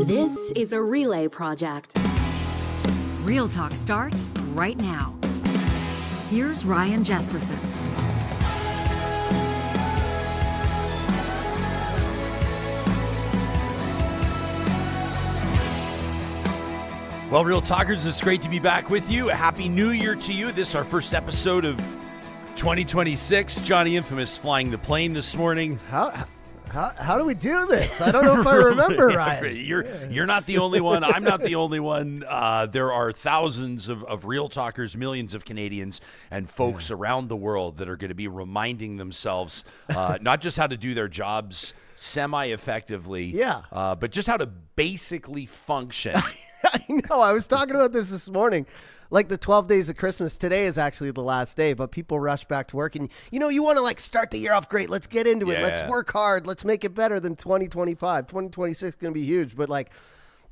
This is a relay project. Real Talk starts right now. Here's Ryan Jespersen. Well, Real Talkers, it's great to be back with you. Happy New Year to you. This is our first episode of 2026. Johnny Infamous flying the plane this morning. How do we do this? I don't know if I remember, Ryan. You're not the only one. I'm not the only one. There are thousands of Real Talkers, millions of Canadians, and folks around the world that are going to be reminding themselves not just how to do their jobs semi-effectively, but just how to basically function. I know. I was talking about this morning. Like the 12 days of Christmas, today is actually the last day, but people rush back to work. And, you want to like start the year off great. Let's get into it. Let's work hard. Let's make it better than 2025. 2026 is going to be huge. But like,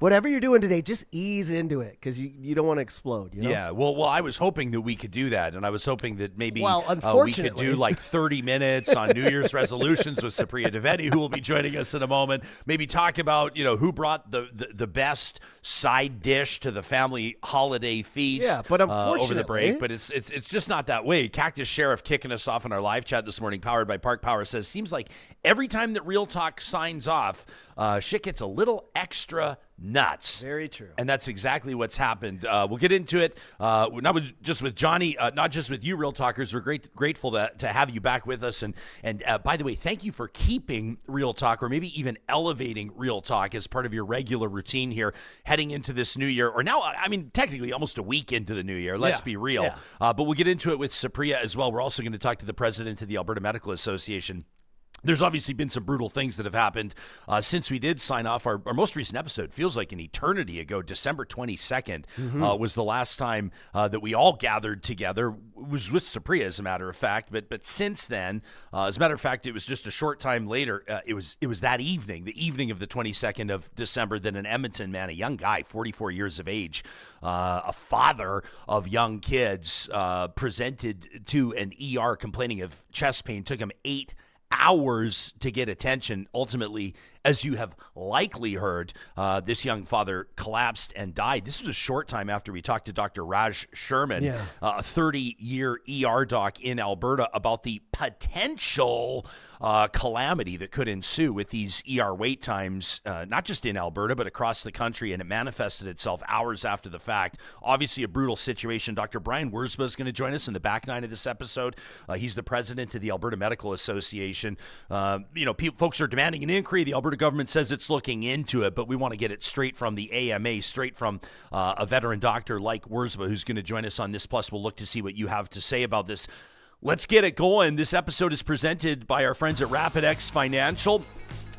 whatever you're doing today, just ease into it because you don't want to explode. You know? Yeah, well, I was hoping that we could do that, and I was hoping that maybe we could do like 30 minutes on New Year's resolutions with Supriya Dwivedi, who will be joining us in a moment. Maybe talk about who brought the best side dish to the family holiday feast. But unfortunately, over the break. But it's just not that way. Cactus Sheriff kicking us off in our live chat this morning, powered by Park Power, says seems like every time that Real Talk signs off, shit gets a little extra nuts. Very true. And that's exactly what's happened. We'll get into it. Not just with Johnny, not just with you, Real Talkers. We're grateful to have you back with us. And by the way, thank you for keeping Real Talk, or maybe even elevating Real Talk as part of your regular routine here, heading into this new year. Or now, I mean, technically almost a week into the new year. Let's be real. Yeah. But we'll get into it with Supriya as well. We're also going to talk to the president of the Alberta Medical Association. There's obviously been some brutal things that have happened since we did sign off our most recent episode. Feels like an eternity ago. December 22nd was the last time that we all gathered together. It was with Supriya, as a matter of fact. But since then, as a matter of fact, it was just a short time later. It was that evening, the evening of the 22nd of December, that an Edmonton man, a young guy, 44 years of age, a father of young kids, presented to an ER complaining of chest pain. Took him 8 hours to get attention. Ultimately, as you have likely heard, this young father collapsed and died. This was a short time after we talked to Dr. Raj Sherman, a 30-year ER doc in Alberta, about the potential calamity that could ensue with these ER wait times, not just in Alberta, but across the country, and it manifested itself hours after the fact. Obviously a brutal situation. Dr. Brian Wirzba is going to join us in the back nine of this episode. He's the president of the Alberta Medical Association. Folks are demanding an inquiry. The Alberta government says it's looking into it, but we want to get it straight from the AMA, straight from a veteran doctor like Wirzba, who's going to join us on this. Plus, we'll look to see what you have to say about this. Let's get it going. This episode is presented by our friends at RapidX Financial.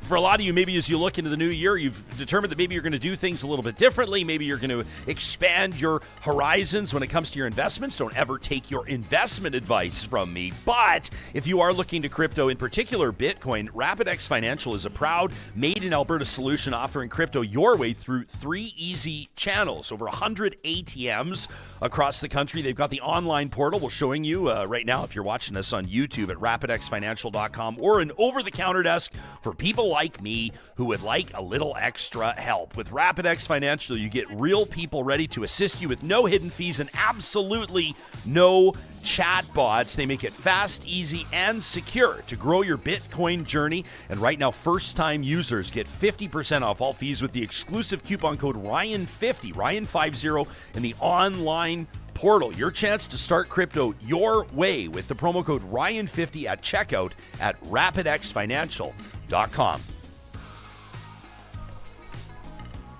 For a lot of you, maybe as you look into the new year, you've determined that maybe you're going to do things a little bit differently. Maybe you're going to expand your horizons when it comes to your investments. Don't ever take your investment advice from me. But if you are looking to crypto, in particular Bitcoin, RapidX Financial is a proud made-in-Alberta solution offering crypto your way through 3 easy channels. Over 100 ATMs across the country. They've got the online portal we're showing you right now if you're watching us on YouTube at rapidxfinancial.com, or an over-the-counter desk for people like me who would like a little extra help. With RapidX Financial, you get real people ready to assist you with no hidden fees and absolutely no chatbots. They make it fast, easy, and secure to grow your Bitcoin journey. And right now, first-time users get 50% off all fees with the exclusive coupon code RYAN50, RYAN50, in the online portal. Your chance to start crypto your way with the promo code RYAN50 at checkout at rapidxfinancial.com.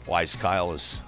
Wise Kyle is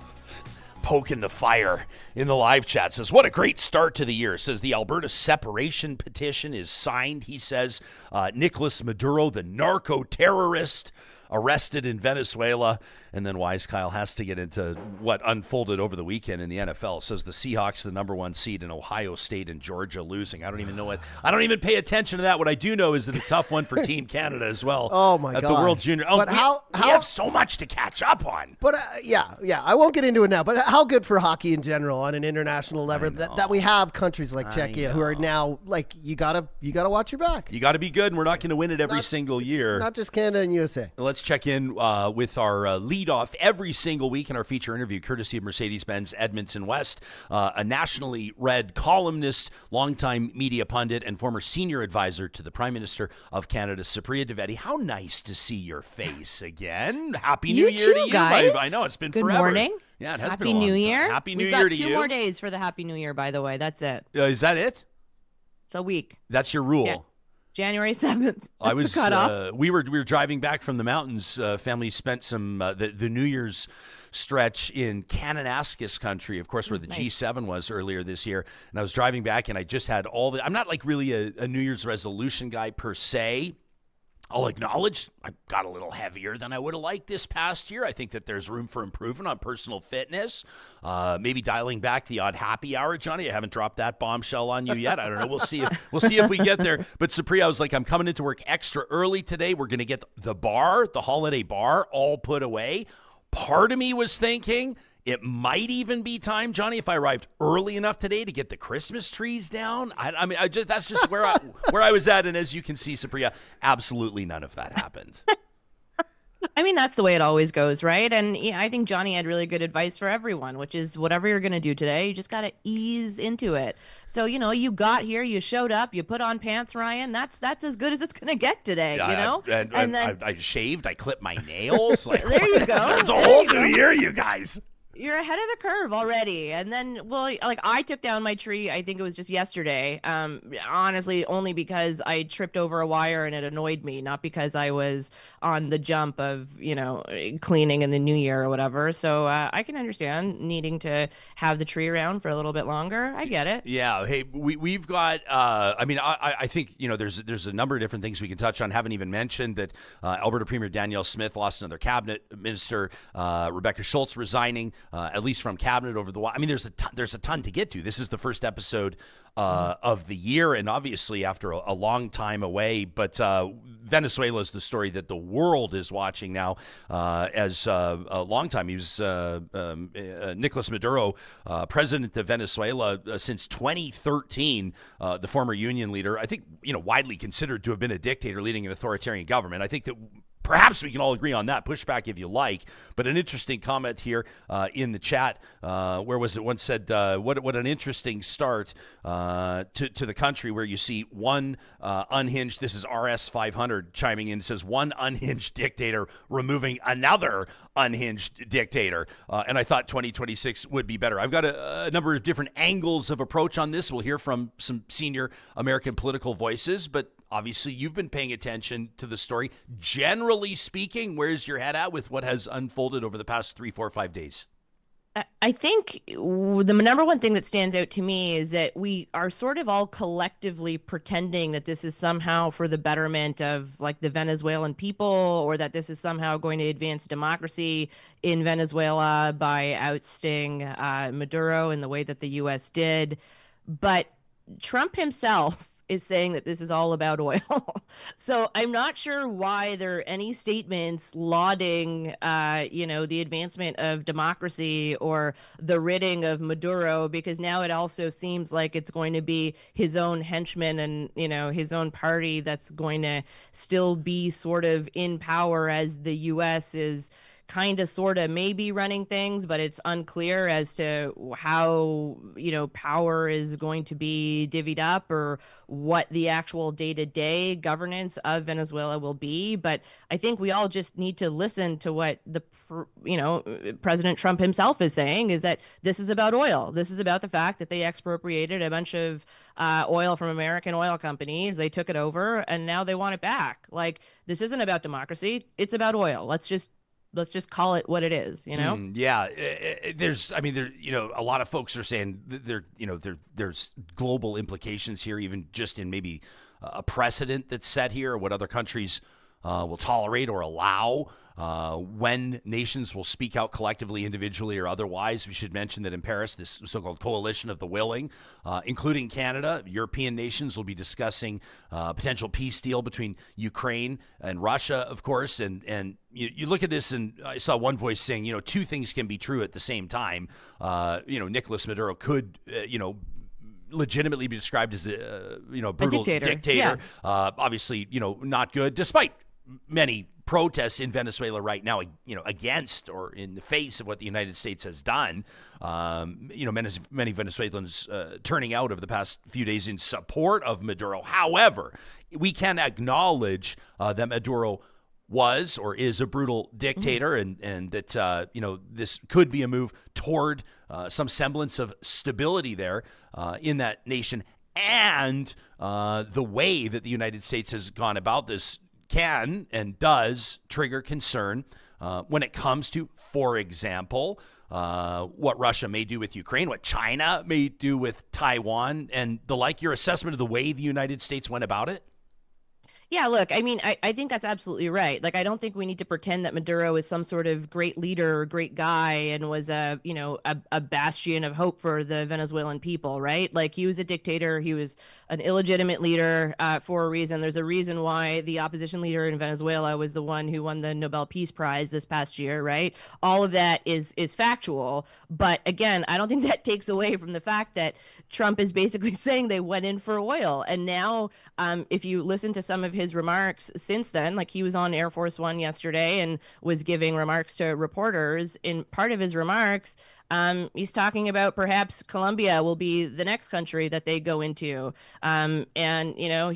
poking the fire in the live chat. Says, what a great start to the year. Says the Alberta separation petition is signed. He says Nicolás Maduro, the narco-terrorist, arrested in Venezuela. And then Wise Kyle has to get into what unfolded over the weekend in the NFL. Says the Seahawks, the number 1 seed, in Ohio State and Georgia losing. I don't even know what. I don't even pay attention to that. What I do know is that a tough one for Team Canada as well. Oh my God! At the World Junior. Oh, but we have so much to catch up on. But yeah, I won't get into it now. But how good for hockey in general on an international level that we have countries like Czechia who are now like you gotta watch your back. You got to be good, and we're not going to win it every single year. Not just Canada and USA. let's check in with our lead off every single week in our feature interview, courtesy of Mercedes-Benz Edmonton West, a nationally read columnist, longtime media pundit, and former senior advisor to the Prime Minister of Canada, Supriya Dwivedi. How nice to see your face again. Happy New Year to you. Guys. I know it's been Good forever. morning. Yeah, it has Happy been a long New time. Year. Happy New We've Year got to you. 2 more days for the Happy New Year, by the way. That's it. Is that it? It's a week. That's your rule. Yeah. January 7th. I was the cutoff. we were driving back from the mountains. Family spent some the New Year's stretch in Kananaskis country, of course, where the G7 was earlier this year. And I was driving back, and I just had I'm not like really a New Year's resolution guy per se. I'll acknowledge I got a little heavier than I would have liked this past year. I think that there's room for improvement on personal fitness. Maybe dialing back the odd happy hour, Johnny. I haven't dropped that bombshell on you yet. I don't know. We'll see if we get there. But Supriya, I was like, I'm coming into work extra early today. We're going to get the holiday bar, all put away. Part of me was thinking it might even be time, Johnny, if I arrived early enough today to get the Christmas trees down. That's just where I was at. And as you can see, Supriya, absolutely none of that happened. I mean, that's the way it always goes, right? And I think Johnny had really good advice for everyone, which is whatever you're going to do today, you just got to ease into it. So, you got here, you showed up, you put on pants, Ryan. That's as good as it's going to get today, And then I shaved, I clipped my nails. There you go. It's a whole new year, you guys. You're ahead of the curve already. And then, I took down my tree, I think it was just yesterday, honestly, only because I tripped over a wire and it annoyed me, not because I was on the jump of, cleaning in the new year or whatever. So I can understand needing to have the tree around for a little bit longer. I get it. Yeah. Hey, we've got, I think, there's a number of different things we can touch on. Haven't even mentioned that Alberta Premier Danielle Smith lost another cabinet minister, Rebecca Schultz resigning. At least from cabinet over the while. I mean, there's a ton to get to. This is the first episode of the year, and obviously after a long time away. But Venezuela is the story that the world is watching now. As a long time, he was Nicolás Maduro, president of Venezuela since 2013. The former union leader, I think, widely considered to have been a dictator leading an authoritarian government. I think that perhaps we can all agree on that. Pushback if you like. But an interesting comment here in the chat. Where was it? One said, what an interesting start to the country where you see one unhinged, this is RS500 chiming in, says one unhinged dictator removing another unhinged dictator. And I thought 2026 would be better. I've got a number of different angles of approach on this. We'll hear from some senior American political voices, but obviously, you've been paying attention to the story. Generally speaking, where's your head at with what has unfolded over the past 3, 4, 5 days? I think the number one thing that stands out to me is that we are sort of all collectively pretending that this is somehow for the betterment of the Venezuelan people, or that this is somehow going to advance democracy in Venezuela by ousting Maduro in the way that the U.S. did. But Trump himself is saying that this is all about oil. So I'm not sure why there are any statements lauding, the advancement of democracy or the ridding of Maduro, because now it also seems like it's going to be his own henchmen and, his own party that's going to still be sort of in power as the U.S. is kind of sort of maybe running things, but it's unclear as to how, power is going to be divvied up or what the actual day-to-day governance of Venezuela will be. But I think we all just need to listen to what President Trump himself is saying, is that this is about oil. This is about the fact that they expropriated a bunch of oil from American oil companies. They took it over and now they want it back. This isn't about democracy. It's about oil. Let's just call it what it is, Yeah, there's a lot of folks are saying there's global implications here, even just in maybe a precedent that's set here, or what other countries will tolerate or allow. When nations will speak out collectively, individually, or otherwise. We should mention that in Paris, this so-called coalition of the willing, including Canada, European nations will be discussing potential peace deal between Ukraine and Russia, of course. And you look at this, and I saw one voice saying, two things can be true at the same time. Nicolás Maduro could, legitimately be described as a brutal dictator. Yeah. Obviously, not good, despite many protests in Venezuela right now, against or in the face of what the United States has done. Many Venezuelans turning out over the past few days in support of Maduro. However, we can acknowledge that Maduro was or is a brutal dictator, and that this could be a move toward some semblance of stability there in that nation. And the way that the United States has gone about this can and does trigger concern when it comes to, for example, what Russia may do with Ukraine, what China may do with Taiwan, and the like. Your assessment of the way the United States went about it? Yeah, look, I mean, I think that's absolutely right. Like, I don't think we need to pretend that Maduro is some sort of great leader or great guy and was a bastion of hope for the Venezuelan people, right? Like, he was a dictator. He was an illegitimate leader for a reason. There's a reason why the opposition leader in Venezuela was the one who won the Nobel Peace Prize this past year, right? All of that is factual. But again, I don't think that takes away from the fact that Trump is basically saying they went in for oil. And now, if you listen to some of his remarks since then, like he was on Air Force One yesterday and was giving remarks to reporters. In part of his remarks, he's talking about perhaps Colombia will be the next country that they go into. And,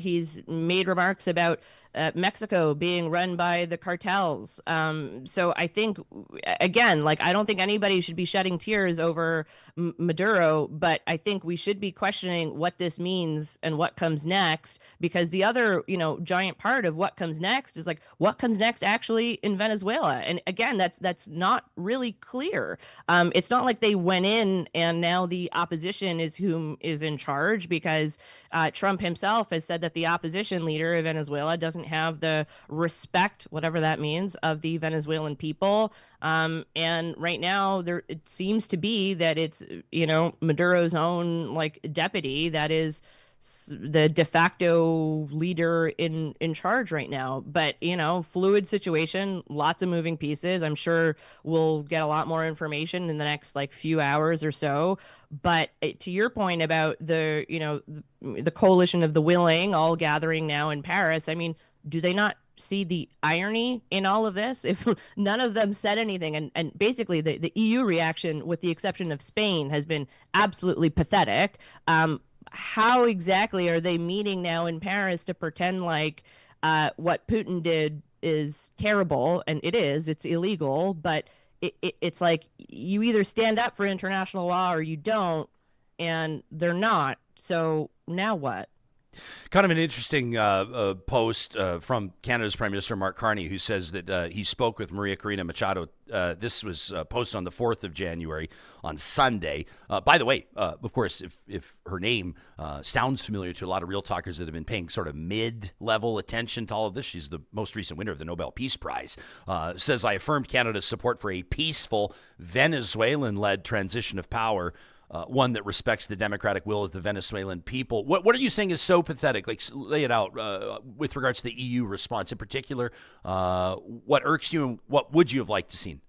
he's made remarks about Mexico being run by the cartels. So I think, again, like, I don't think anybody should be shedding tears over Maduro, but I think we should be questioning what this means and what comes next, because the other, giant part of what comes next is like, what comes next actually in Venezuela? And again, that's not really clear. It's not like they went in and now the opposition is whom is in charge, because Trump himself has said that the opposition leader of Venezuela doesn't have the respect, whatever that means, of the Venezuelan people. And right now, it seems to be that it's, Maduro's own deputy that is the de facto leader in charge right now. But, fluid situation, lots of moving pieces. I'm sure we'll get a lot more information in the next few hours or so. But to your point about the coalition of the willing all gathering now in Paris, I mean, do they not see the irony in all of this? If none of them said anything, and basically the EU reaction, with the exception of Spain, has been absolutely pathetic. How exactly are they meeting now in Paris to pretend like what Putin did is terrible? And it's illegal, but it's like you either stand up for international law or you don't, and they're not. So now what? Kind of an interesting post from Canada's Prime Minister Mark Carney, who says that he spoke with Maria Corina Machado. This was posted on the 4th of January on Sunday. By the way, of course, if her name sounds familiar to a lot of real talkers that have been paying sort of mid-level attention to all of this, she's the most recent winner of the Nobel Peace Prize. Says, I affirmed Canada's support for a peaceful Venezuelan-led transition of power, one that respects the democratic will of the Venezuelan people. What are you saying is so pathetic? Like, lay it out with regards to the EU response in particular. What irks you, and what would you have liked to seen?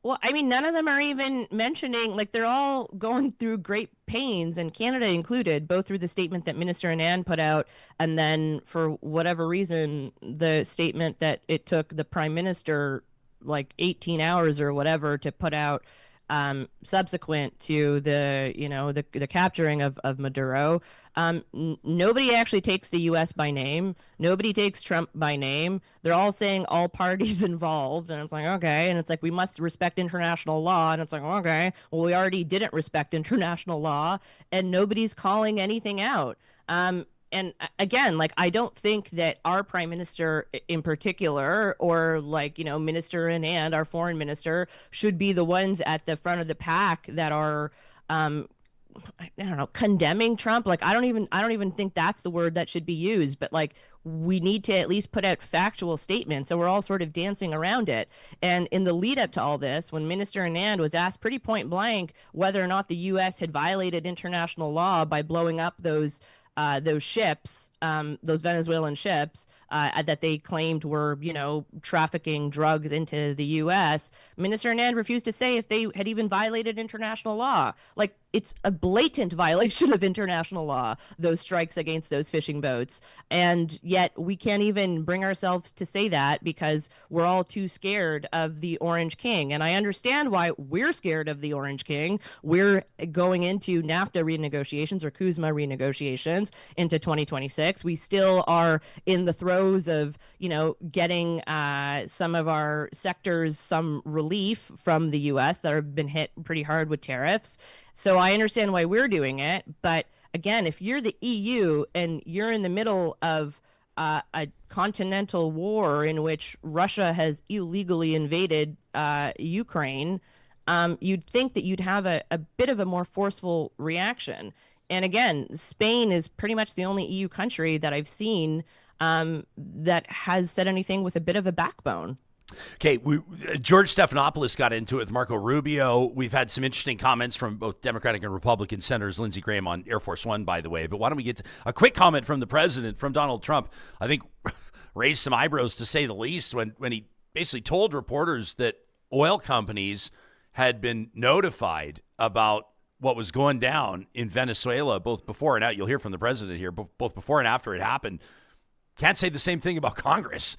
Well, I mean, none of them are even mentioning, they're all going through great pains, and Canada included, both through the statement that Minister Anand put out, and then for whatever reason, the statement that it took the Prime Minister 18 hours or whatever to put out subsequent to the capturing of Maduro. Nobody actually takes the U.S. by name. Nobody takes Trump by name. They're all saying all parties involved. And it's like, okay. And it's like, we must respect international law. And it's like, okay, well, we already didn't respect international law, and nobody's calling anything out. And again, I don't think that our prime minister in particular, or Minister Anand, our foreign minister, should be the ones at the front of the pack that are, condemning Trump. I don't even think that's the word that should be used. But we need to at least put out factual statements. So we're all sort of dancing around it. And in the lead up to all this, when Minister Anand was asked pretty point blank whether or not the U.S. had violated international law by blowing up those ships those Venezuelan ships that they claimed were, trafficking drugs into the U.S., Minister Anand refused to say if they had even violated international law. Like, it's a blatant violation of international law, those strikes against those fishing boats. And yet we can't even bring ourselves to say that because we're all too scared of the Orange King. And I understand why we're scared of the Orange King. We're going into NAFTA renegotiations or CUSMA renegotiations into 2026. We still are in the throes of, getting some of our sectors some relief from the U.S. that have been hit pretty hard with tariffs. So I understand why we're doing it. But again, if you're the EU and you're in the middle of a continental war in which Russia has illegally invaded Ukraine, you'd think that you'd have a bit of a more forceful reaction. And again, Spain is pretty much the only EU country that I've seen that has said anything with a bit of a backbone. Okay, George Stephanopoulos got into it with Marco Rubio. We've had some interesting comments from both Democratic and Republican senators, Lindsey Graham on Air Force One, by the way. But why don't we get to a quick comment from the president, from Donald Trump, I think raised some eyebrows to say the least when he basically told reporters that oil companies had been notified about what was going down in Venezuela, both before and out. You'll hear from the president here, both before and after it happened. Can't say the same thing about Congress,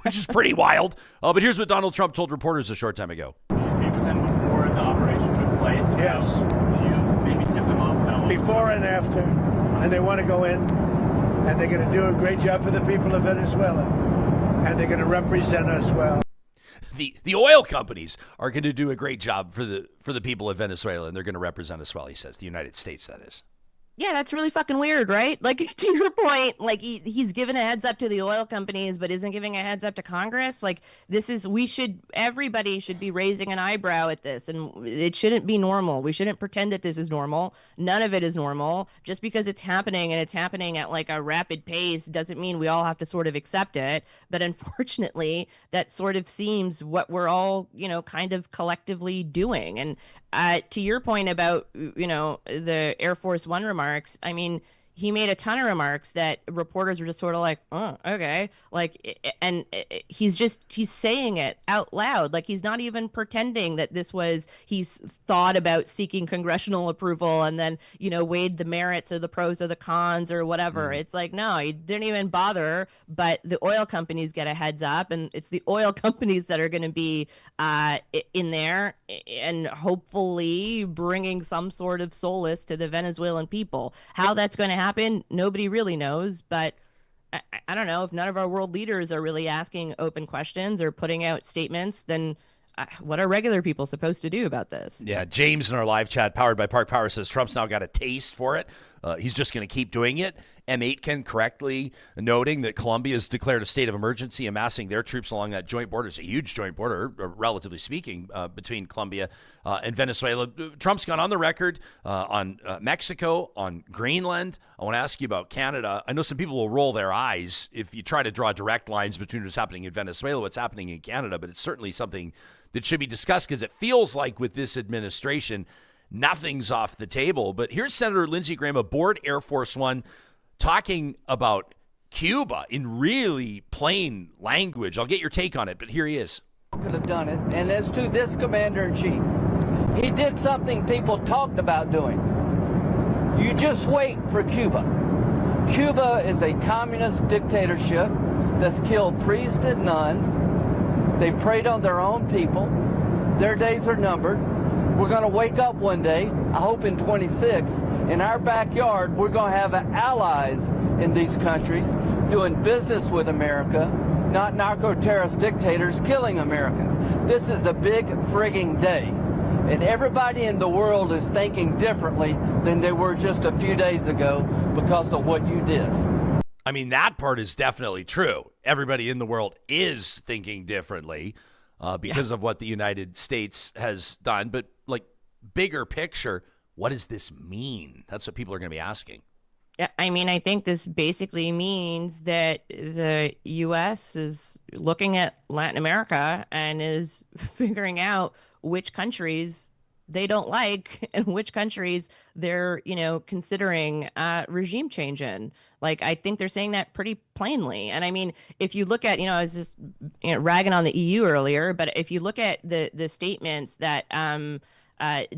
which is pretty wild. But here's what Donald Trump told reporters a short time ago. Did you speak with them before the operation took place? Yes. Did you maybe tip them off about before and after, and they want to go in, and they're going to do a great job for the people of Venezuela, and they're going to represent us well. The oil companies are going to do a great job for the people of Venezuela, and they're going to represent us well, he says. The United States, that is. Yeah, that's really fucking weird, right? Like, to your point, like he's given a heads up to the oil companies, but isn't giving a heads up to Congress. Like, everybody should be raising an eyebrow at this, and it shouldn't be normal. We shouldn't pretend that this is normal. None of it is normal. Just because it's happening and it's happening at like a rapid pace doesn't mean we all have to sort of accept it. But unfortunately, that sort of seems what we're all, kind of collectively doing. And to your point about, the Air Force One remarks, I mean, he made a ton of remarks that reporters were just sort of like, oh, okay. Like, and he's saying it out loud. Like, he's not even pretending that he's thought about seeking congressional approval and then, weighed the merits or the pros or the cons or whatever. It's like, no, he didn't even bother, but the oil companies get a heads up, and it's the oil companies that are going to be in there and hopefully bringing some sort of solace to the Venezuelan people. How that's going to happen, nobody really knows, but I don't know. If none of our world leaders are really asking open questions or putting out statements, then what are regular people supposed to do about this? Yeah, James in our live chat, powered by Park Power, says Trump's now got a taste for it. He's just going to keep doing it. M8 correctly noting that Colombia has declared a state of emergency, amassing their troops along that joint border. It's a huge joint border, relatively speaking, between Colombia and Venezuela. Trump's gone on the record on Mexico, on Greenland. I want to ask you about Canada. I know some people will roll their eyes if you try to draw direct lines between what's happening in Venezuela, what's happening in Canada, but it's certainly something that should be discussed because it feels like with this administration, nothing's off the table. But here's Senator Lindsey Graham aboard Air Force One talking about Cuba in really plain language. I'll get your take on it, but here he is. Could have done it. And as to this commander-in-chief, he did something people talked about doing. You just wait for Cuba. Cuba is a communist dictatorship that's killed priests and nuns. They've preyed on their own people. Their days are numbered. We're going to wake up one day, I hope in 26, in our backyard, we're going to have allies in these countries doing business with America, not narco-terrorist dictators killing Americans. This is a big frigging day. And everybody in the world is thinking differently than they were just a few days ago because of what you did. I mean, that part is definitely true. Everybody in the world is thinking differently because of what the United States has done. But like bigger picture, what does this mean? That's what people are going to be asking. Yeah, I mean, I think this basically means that the U.S. is looking at Latin America and is figuring out which countries they don't like and which countries they're, considering regime change in. Like, I think they're saying that pretty plainly. And I mean, if you look at, I was just ragging on the EU earlier, but if you look at the statements that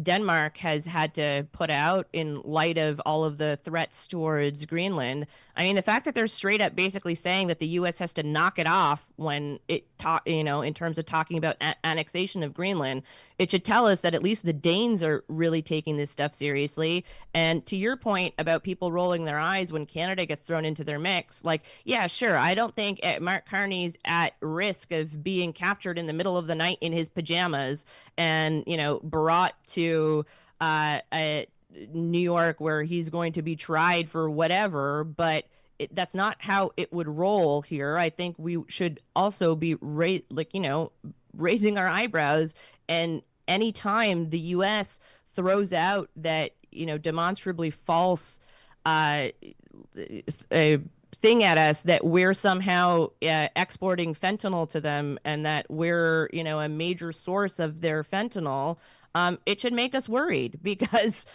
Denmark has had to put out in light of all of the threats towards Greenland. I mean, the fact that they're straight up basically saying that the U.S. has to knock it off when in terms of talking about annexation of Greenland, it should tell us that at least the Danes are really taking this stuff seriously. And to your point about people rolling their eyes when Canada gets thrown into their mix, like, yeah, sure, I don't think Mark Carney's at risk of being captured in the middle of the night in his pajamas and, brought to New York where he's going to be tried for whatever, but that's not how it would roll here. I think we should also be raising our eyebrows, and anytime the U.S. throws out that demonstrably false thing at us that we're somehow exporting fentanyl to them and that we're a major source of their fentanyl, it should make us worried, because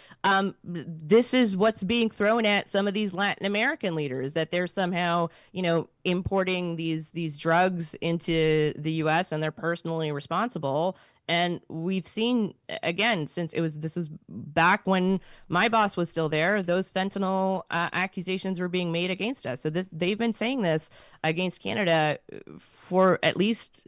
this is what's being thrown at some of these Latin American leaders, that they're somehow, importing these drugs into the U.S. and they're personally responsible. And we've seen, again, since this was back when my boss was still there, those fentanyl accusations were being made against us. So they've been saying this against Canada for at least,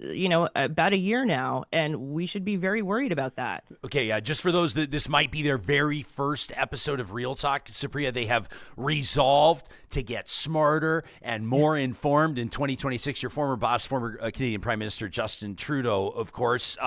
about a year now. And we should be very worried about that. Okay, yeah, just for those that this might be their very first episode of Real Talk, Supriya, they have resolved to get smarter and more informed in 2026. Your former boss, former Canadian Prime Minister Justin Trudeau, of course,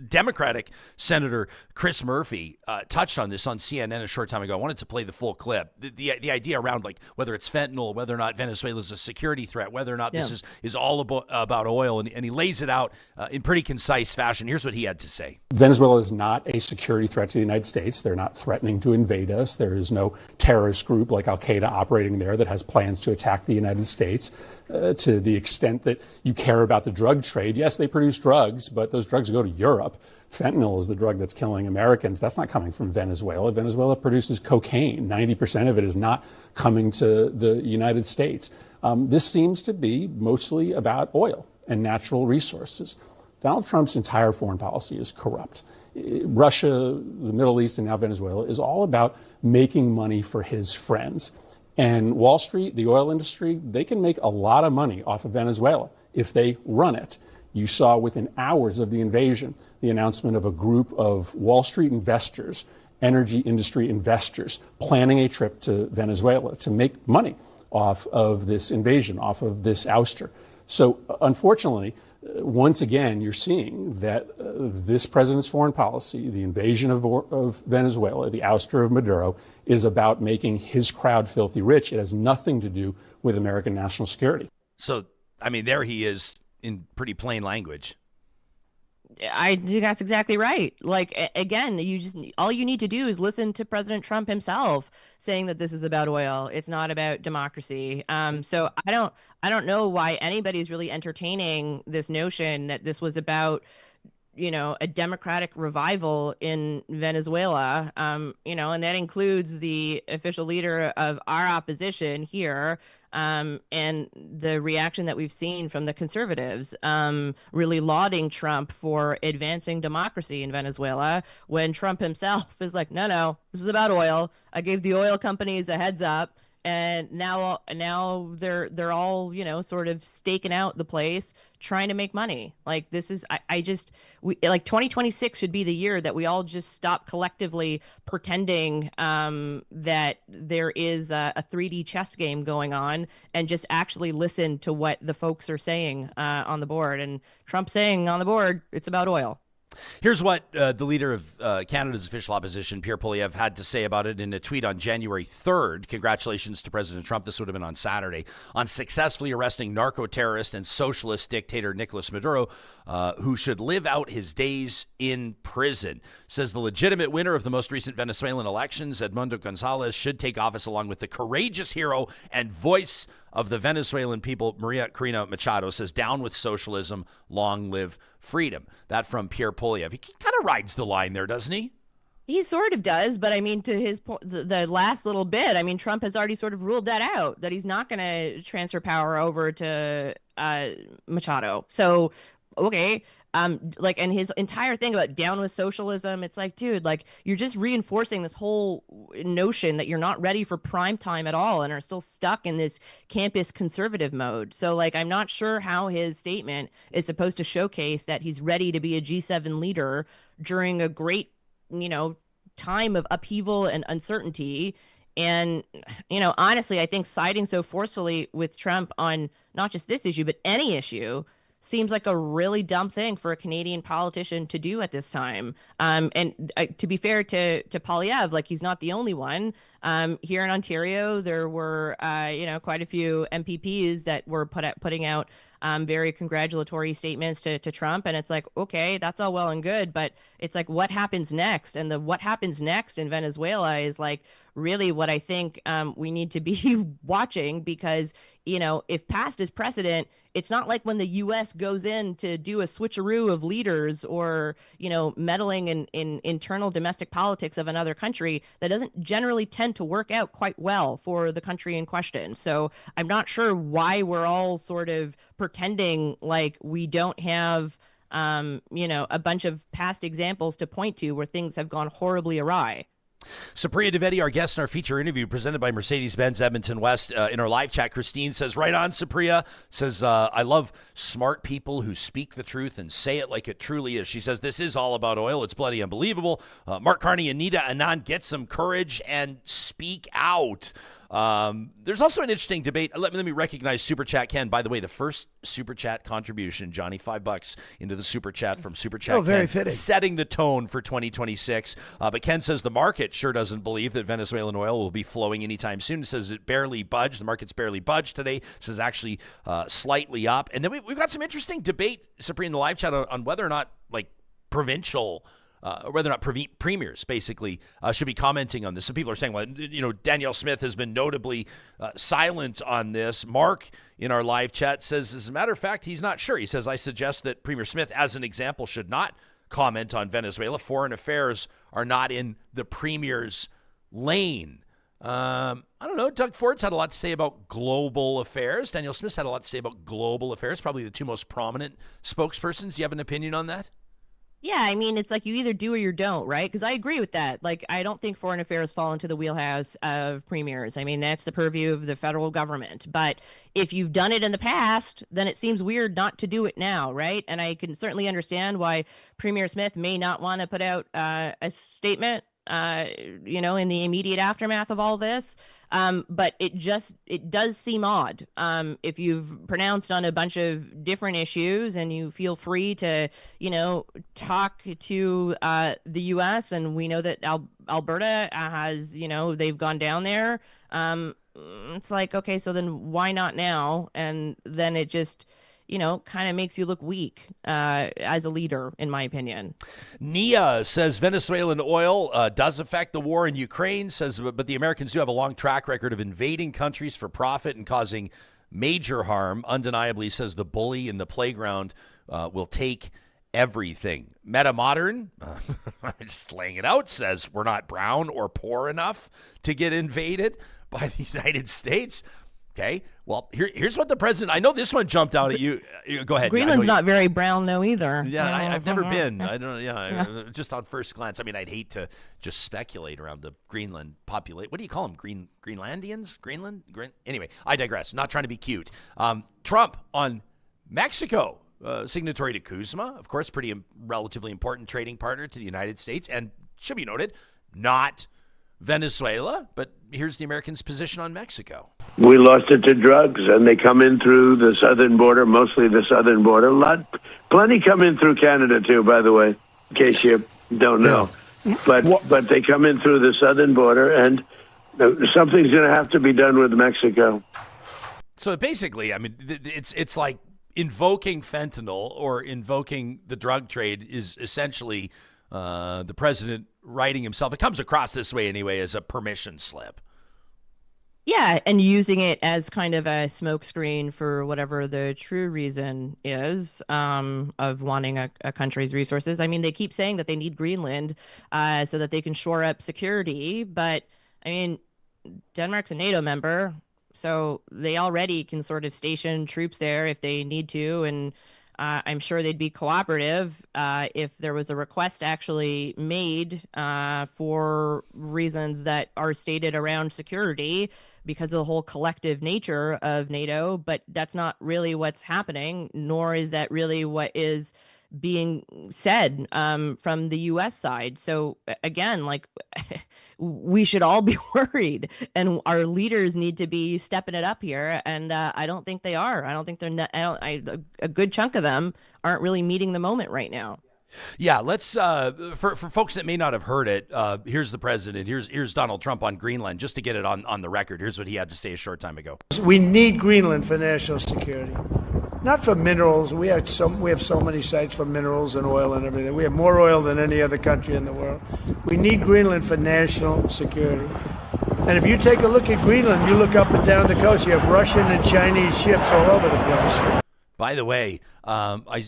Democratic Senator Chris Murphy touched on this on CNN a short time ago. I wanted to play the full clip. The idea around, like, whether it's fentanyl, whether or not Venezuela is a security threat, whether or not this is all about oil, and he lays it out in pretty concise fashion. Here's what he had to say. Venezuela is not a security threat to the United States. They're not threatening to invade us. There is no terrorist group like Al-Qaeda operating there that has plans to attack the United States. To the extent that you care about the drug trade, yes, they produce drugs, but those drugs go to Europe. Fentanyl is the drug that's killing Americans. That's not coming from Venezuela. Venezuela produces cocaine. 90% of it is not coming to the United States. This seems to be mostly about oil and natural resources. Donald Trump's entire foreign policy is corrupt. Russia, the Middle East, and now Venezuela is all about making money for his friends. And Wall Street, the oil industry, they can make a lot of money off of Venezuela if they run it. You saw within hours of the invasion the announcement of a group of Wall Street investors, energy industry investors, planning a trip to Venezuela to make money off of this invasion, off of this ouster. So unfortunately, once again, you're seeing that this president's foreign policy, the invasion of Venezuela, the ouster of Maduro, is about making his crowd filthy rich. It has nothing to do with American national security. So, I mean, there he is in pretty plain language. I think that's exactly right. Like, again, all you need to do is listen to President Trump himself saying that this is about oil. It's not about democracy. So I don't know why anybody's really entertaining this notion that this was about, a democratic revival in Venezuela. And that includes the official leader of our opposition here. And the reaction that we've seen from the conservatives, really lauding Trump for advancing democracy in Venezuela, when Trump himself is like, no, this is about oil. I gave the oil companies a heads up, and now they're all, sort of staking out the place, trying to make money. Like, this is, like 2026 should be the year that we all just stop collectively pretending that there is a 3D chess game going on and just actually listen to what the folks are saying on the board. And Trump saying on the board, it's about oil. Here's what the leader of Canada's official opposition, Pierre Poilievre, had to say about it in a tweet on January 3rd. Congratulations to President Trump. This would have been on Saturday. On successfully arresting narco-terrorist and socialist dictator Nicolás Maduro, who should live out his days in prison. Says the legitimate winner of the most recent Venezuelan elections, Edmundo Gonzalez, should take office along with the courageous hero and voice of the Venezuelan people, Maria Corina Machado, says, "Down with socialism, long live freedom." That from Pierre Poilievre. He kind of rides the line there, doesn't he? He sort of does, but I mean, to his point, the last little bit, I mean, Trump has already sort of ruled that out, that he's not going to transfer power over to Machado. So, okay. Like, and his entire thing about down with socialism, it's like, dude, like, you're just reinforcing this whole notion that you're not ready for prime time at all and are still stuck in this campus conservative mode. So, like, I'm not sure how his statement is supposed to showcase that he's ready to be a G7 leader during a great, time of upheaval and uncertainty. And, honestly, I think siding so forcefully with Trump on not just this issue, but any issue seems like a really dumb thing for a Canadian politician to do at this time. And to be fair to Poilievre, like, he's not the only one. Here in Ontario, there were, quite a few MPPs that were putting out very congratulatory statements to Trump. And it's like, okay, that's all well and good, but it's like, what happens next? And what happens next in Venezuela is like really what I think we need to be watching, because, if past is precedent, it's not like when the U.S. goes in to do a switcheroo of leaders or, meddling in internal domestic politics of another country, that doesn't generally tend to work out quite well for the country in question. So I'm not sure why we're all sort of pretending like we don't have, a bunch of past examples to point to where things have gone horribly awry. Supriya Dwivedi, our guest in our feature interview presented by Mercedes-Benz Edmonton West. In our live chat, Christine says, right on, Supriya. Says, I love smart people who speak the truth and say it like it truly is. She says, this is all about oil. It's bloody unbelievable. Mark Carney and Nita Anand, get some courage and speak out. There's also an interesting debate. Let me recognize Super Chat Ken. By the way, the first Super Chat contribution, Johnny, $5 into the Super Chat from Super Chat Ken, very fitting. setting the tone for 2026. But Ken says the market sure doesn't believe that Venezuelan oil will be flowing anytime soon. It says it barely budged. The market's barely budged today. It says actually slightly up. And then we've got some interesting debate, Supreme, in the live chat on whether or not provincial whether or not premiers basically should be commenting on this. Some people are saying, well, Danielle Smith has been notably silent on this. Mark in our live chat says, as a matter of fact, he's not sure. He says, I suggest that Premier Smith, as an example, should not comment on Venezuela. Foreign affairs are not in the premier's lane. I don't know. Doug Ford's had a lot to say about global affairs. Danielle Smith's had a lot to say about global affairs, probably the two most prominent spokespersons. Do you have an opinion on that? Yeah, I mean, it's like you either do or you don't, right? Because I agree with that. Like, I don't think foreign affairs fall into the wheelhouse of premiers. I mean, that's the purview of the federal government. But if you've done it in the past, then it seems weird not to do it now, right? And I can certainly understand why Premier Smith may not want to put out a statement, in the immediate aftermath of all this. But it does seem odd. If you've pronounced on a bunch of different issues and you feel free to, talk to the U.S. and we know that Alberta has, they've gone down there. It's like, okay, so then why not now? And then it just, kind of makes you look weak as a leader, in my opinion. Nia says Venezuelan oil does affect the war in Ukraine, says, but the Americans do have a long track record of invading countries for profit and causing major harm. Undeniably, says the bully in the playground will take everything. Meta Modern, just laying it out, says we're not brown or poor enough to get invaded by the United States. Okay, well, here's what the president, I know this one jumped out at you. Go ahead. Greenland's not very brown, though, either. Yeah, I've never been. I don't just on first glance. I mean, I'd hate to just speculate around the Greenland population. What do you call them? Greenlandians? Anyway, I digress. Not trying to be cute. Trump on Mexico, signatory to Kuzma, of course, relatively important trading partner to the United States, and should be noted, not Venezuela, but here's the Americans' position on Mexico. We lost it to drugs, and they come in through the southern border, mostly the southern border. Plenty come in through Canada, too, by the way, in case you don't know. But they come in through the southern border, and something's going to have to be done with Mexico. So basically, I mean, it's like invoking fentanyl or invoking the drug trade is essentially the president writing himself. It comes across this way anyway as a permission slip. Yeah, and using it as kind of a smokescreen for whatever the true reason is of wanting a country's resources. I mean, they keep saying that they need Greenland so that they can shore up security, but I mean, Denmark's a NATO member, so they already can sort of station troops there if they need to, and I'm sure they'd be cooperative if there was a request actually made for reasons that are stated around security because of the whole collective nature of NATO, but that's not really what's happening, nor is that really what is being said from the U.S. side. So again, like we should all be worried, and our leaders need to be stepping it up here. And I don't think they are. I don't think they're. A good chunk of them aren't really meeting the moment right now. Yeah, let's for folks that may not have heard it. Here's the president. Here's Donald Trump on Greenland, just to get it on the record. Here's what he had to say a short time ago. We need Greenland for national security, not for minerals. We have so many sites for minerals and oil and everything. We have more oil than any other country in the world. We need Greenland for national security. And if you take a look at Greenland, you look up and down the coast, you have Russian and Chinese ships all over the place. By the way,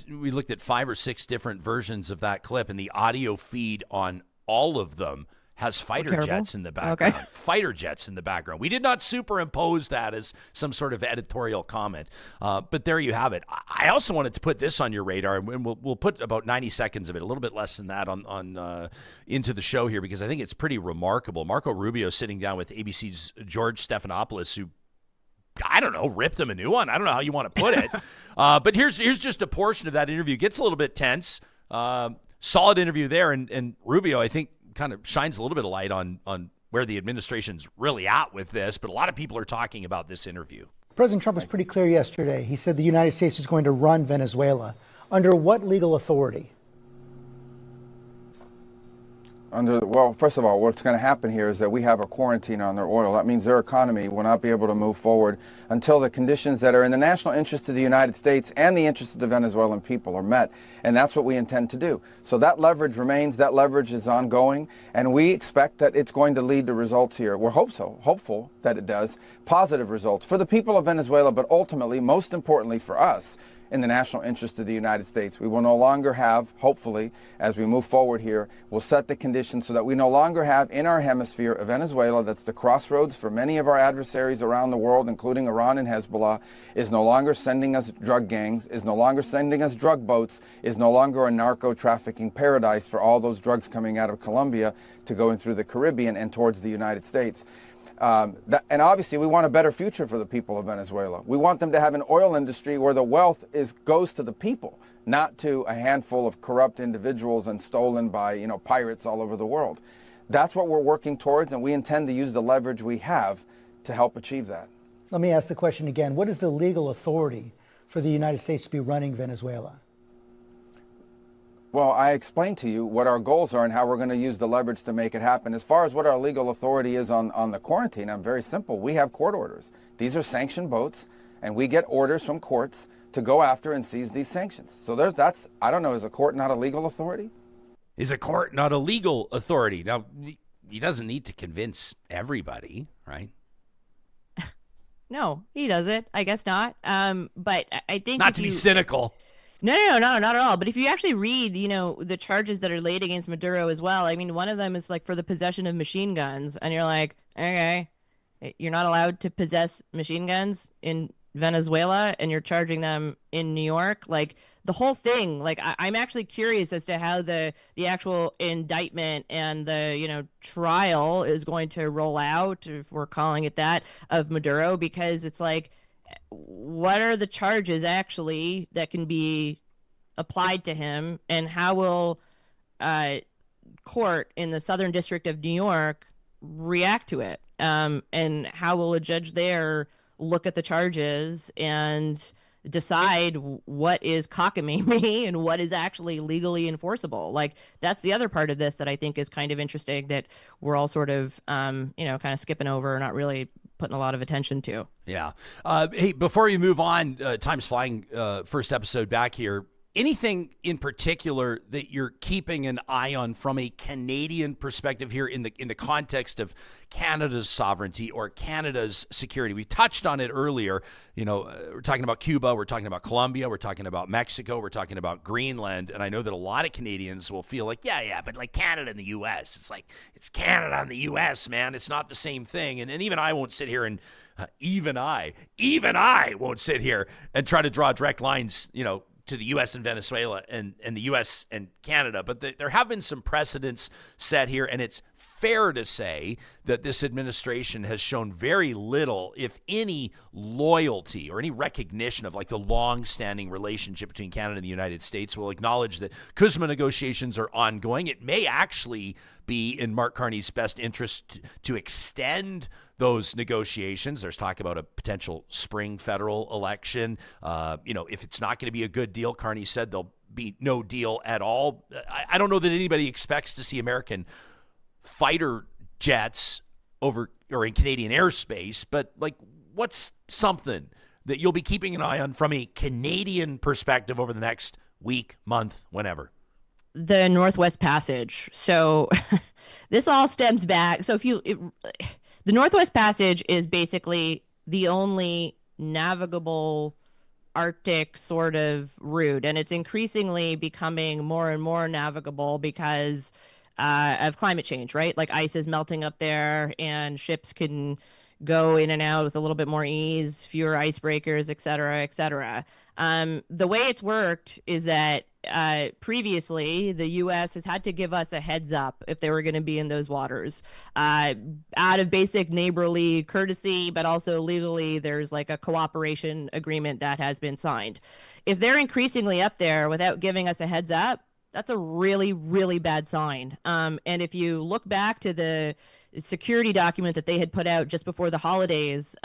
we looked at 5 or 6 different versions of that clip, and the audio feed on all of them has fighter jets in the background. Okay. Fighter jets in the background. We did not superimpose that as some sort of editorial comment, but there you have it. I also wanted to put this on your radar, and we'll put about 90 seconds of it, a little bit less than that, on into the show here, because I think it's pretty remarkable. Marco Rubio sitting down with ABC's George Stephanopoulos, who, I don't know, ripped him a new one. I don't know how you want to put it. But here's just a portion of that interview. It gets a little bit tense. Solid interview there. And Rubio, I think, kind of shines a little bit of light on where the administration's really at with this. But a lot of people are talking about this interview. President Trump was pretty clear yesterday. He said the United States is going to run Venezuela. Under what legal authority? Well, first of all, what's going to happen here is that we have a quarantine on their oil. That means their economy will not be able to move forward until the conditions that are in the national interest of the United States and the interest of the Venezuelan people are met. And that's what we intend to do. So that leverage remains, that leverage is ongoing, and we expect that it's going to lead to results here. We're hopeful that it does, positive results for the people of Venezuela, but ultimately, most importantly for us, in the national interest of the United States. We will no longer have, hopefully, as we move forward here, we'll set the conditions so that we no longer have in our hemisphere a Venezuela that's the crossroads for many of our adversaries around the world, including Iran and Hezbollah, is no longer sending us drug gangs, is no longer sending us drug boats, is no longer a narco-trafficking paradise for all those drugs coming out of Colombia to go in through the Caribbean and towards the United States. And obviously, we want a better future for the people of Venezuela. We want them to have an oil industry where the wealth goes to the people, not to a handful of corrupt individuals and stolen by, pirates all over the world. That's what we're working towards, and we intend to use the leverage we have to help achieve that. Let me ask the question again. What is the legal authority for the United States to be running Venezuela? Well, I explained to you what our goals are and how we're going to use the leverage to make it happen. As far as what our legal authority is on the quarantine, I'm very simple. We have court orders. These are sanctioned boats, and we get orders from courts to go after and seize these sanctions. So I don't know, is a court not a legal authority? Is a court not a legal authority? Now, he doesn't need to convince everybody, right? No, he doesn't. I guess not. But I think not to be cynical. No, not at all. But if you actually read, the charges that are laid against Maduro as well, I mean, one of them is like for the possession of machine guns. And you're like, okay, you're not allowed to possess machine guns in Venezuela and you're charging them in New York. Like the whole thing, like I'm actually curious as to how the actual indictment and the, trial is going to roll out, if we're calling it that, of Maduro, because it's like, what are the charges actually that can be applied to him, and how will court in the Southern District of New York react to it, and how will a judge there look at the charges and decide what is cockamamie and what is actually legally enforceable? Like that's the other part of this that I think is kind of interesting, that we're all sort of kind of skipping over, not really putting a lot of attention to. Yeah. Hey, before you move on, time's flying. First episode back here. anything in particular that you're keeping an eye on from a Canadian perspective here in the context of Canada's sovereignty or Canada's security? We touched on it earlier. We're talking about Cuba, we're talking about Colombia, we're talking about Mexico, we're talking about Greenland, and I know that a lot of Canadians will feel like, but like Canada and the U.S., it's like, it's Canada and the U.S., man. It's not the same thing. And even I won't sit here and even I won't sit here and try to draw direct lines, to the U.S. and Venezuela and the U.S. and Canada. But there have been some precedents set here, and it's fair to say that this administration has shown very little, if any, loyalty or any recognition of like the long-standing relationship between Canada and the United States. We'll acknowledge that CUSMA negotiations are ongoing. It may actually be in Mark Carney's best interest to extend those negotiations. There's talk about a potential spring federal election. If it's not going to be a good deal, Carney said there'll be no deal at all. I don't know that anybody expects to see American fighter jets over or in Canadian airspace, but like, what's something that you'll be keeping an eye on from a Canadian perspective over the next week, month, whenever? The Northwest Passage. So this all stems back. So the Northwest Passage is basically the only navigable Arctic sort of route, and it's increasingly becoming more and more navigable because of climate change, right? Like ice is melting up there, and ships can go in and out with a little bit more ease, fewer icebreakers, et cetera, et cetera. The way it's worked is that previously the U.S. has had to give us a heads up if they were going to be in those waters, out of basic neighborly courtesy, but also legally there's like a cooperation agreement that has been signed. If they're increasingly up there without giving us a heads up, that's a really, really bad sign. And if you look back to the security document that they had put out just before the holidays,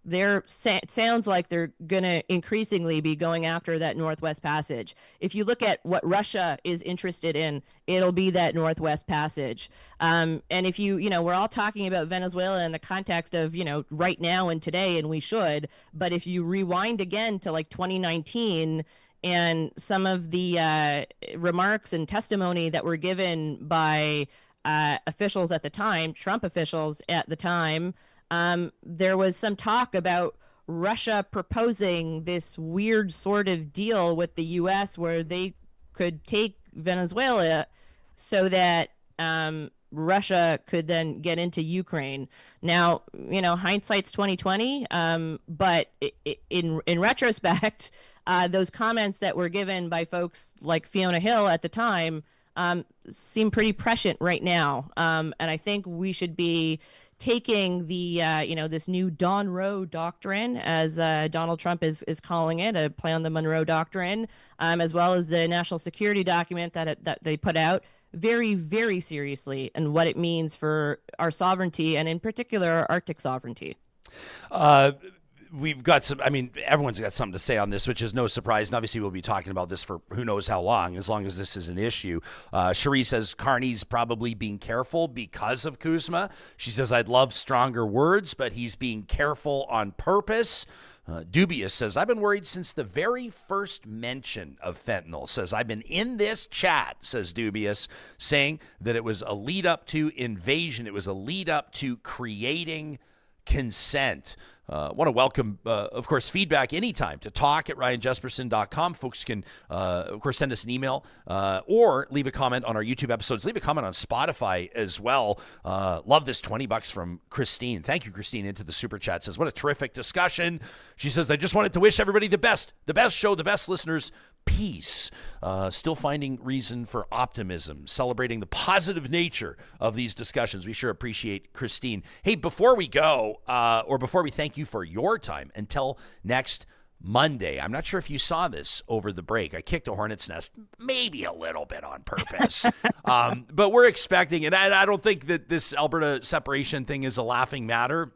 it sounds like they're going to increasingly be going after that Northwest Passage. If you look at what Russia is interested in, it'll be that Northwest Passage. And if we're all talking about Venezuela in the context of, right now and today, and we should, but if you rewind again to like 2019 and some of the remarks and testimony that were given by officials at the time, Trump officials at the time, there was some talk about Russia proposing this weird sort of deal with the U.S. where they could take Venezuela so that Russia could then get into Ukraine. Now, hindsight's 2020, but in retrospect, those comments that were given by folks like Fiona Hill at the time seem pretty prescient right now. And I think we should be taking the, this new Don Roe doctrine, as Donald Trump is calling it, a play on the Monroe Doctrine, as well as the national security document that they put out, very, very seriously, and what it means for our sovereignty, and in particular, our Arctic sovereignty. We've got everyone's got something to say on this, which is no surprise. And obviously, we'll be talking about this for who knows how long as this is an issue. Cherie says Carney's probably being careful because of CUSMA. She says, I'd love stronger words, but he's being careful on purpose. Dubious says, I've been worried since the very first mention of fentanyl. Says, I've been in this chat, says Dubious, saying that it was a lead up to invasion. It was a lead up to creating consent. Want to welcome, of course, feedback anytime to talk@ryanjespersen.com. Folks can, of course, send us an email or leave a comment on our YouTube episodes. Leave a comment on Spotify as well. Love this $20 from Christine. Thank you, Christine, into the super chat. Says, what a terrific discussion. She says, I just wanted to wish everybody the best show, the best listeners, peace. Still finding reason for optimism, celebrating the positive nature of these discussions. We sure appreciate Christine. Hey, before we go, or before we thank you for your time until next Monday, I'm not sure if you saw this over the break. I kicked a hornet's nest, maybe a little bit on purpose, but we're expecting, and I don't think that this Alberta separation thing is a laughing matter.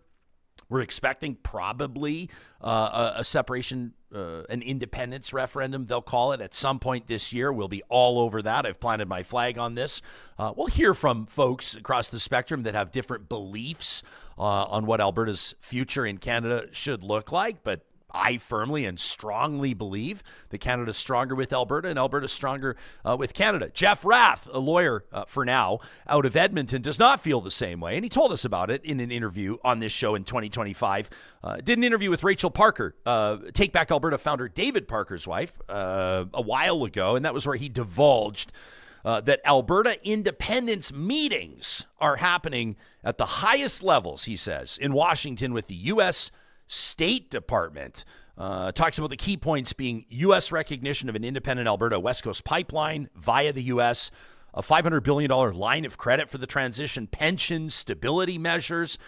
We're expecting probably a separation, an independence referendum, they'll call it, at some point this year. We'll be all over that. I've planted my flag on this. We'll hear from folks across the spectrum that have different beliefs on what Alberta's future in Canada should look like. But I firmly and strongly believe that Canada's stronger with Alberta and Alberta's stronger with Canada. Jeff Rath, a lawyer for now out of Edmonton, does not feel the same way. And he told us about it in an interview on this show in 2025. Did an interview with Rachel Parker, Take Back Alberta founder David Parker's wife, a while ago. And that was where he divulged that Alberta independence meetings are happening at the highest levels, he says, in Washington with the U.S. State Department. Talks about the key points being U.S. recognition of an independent Alberta West Coast pipeline via the U.S., a $500 billion line of credit for the transition, pensions, stability measures.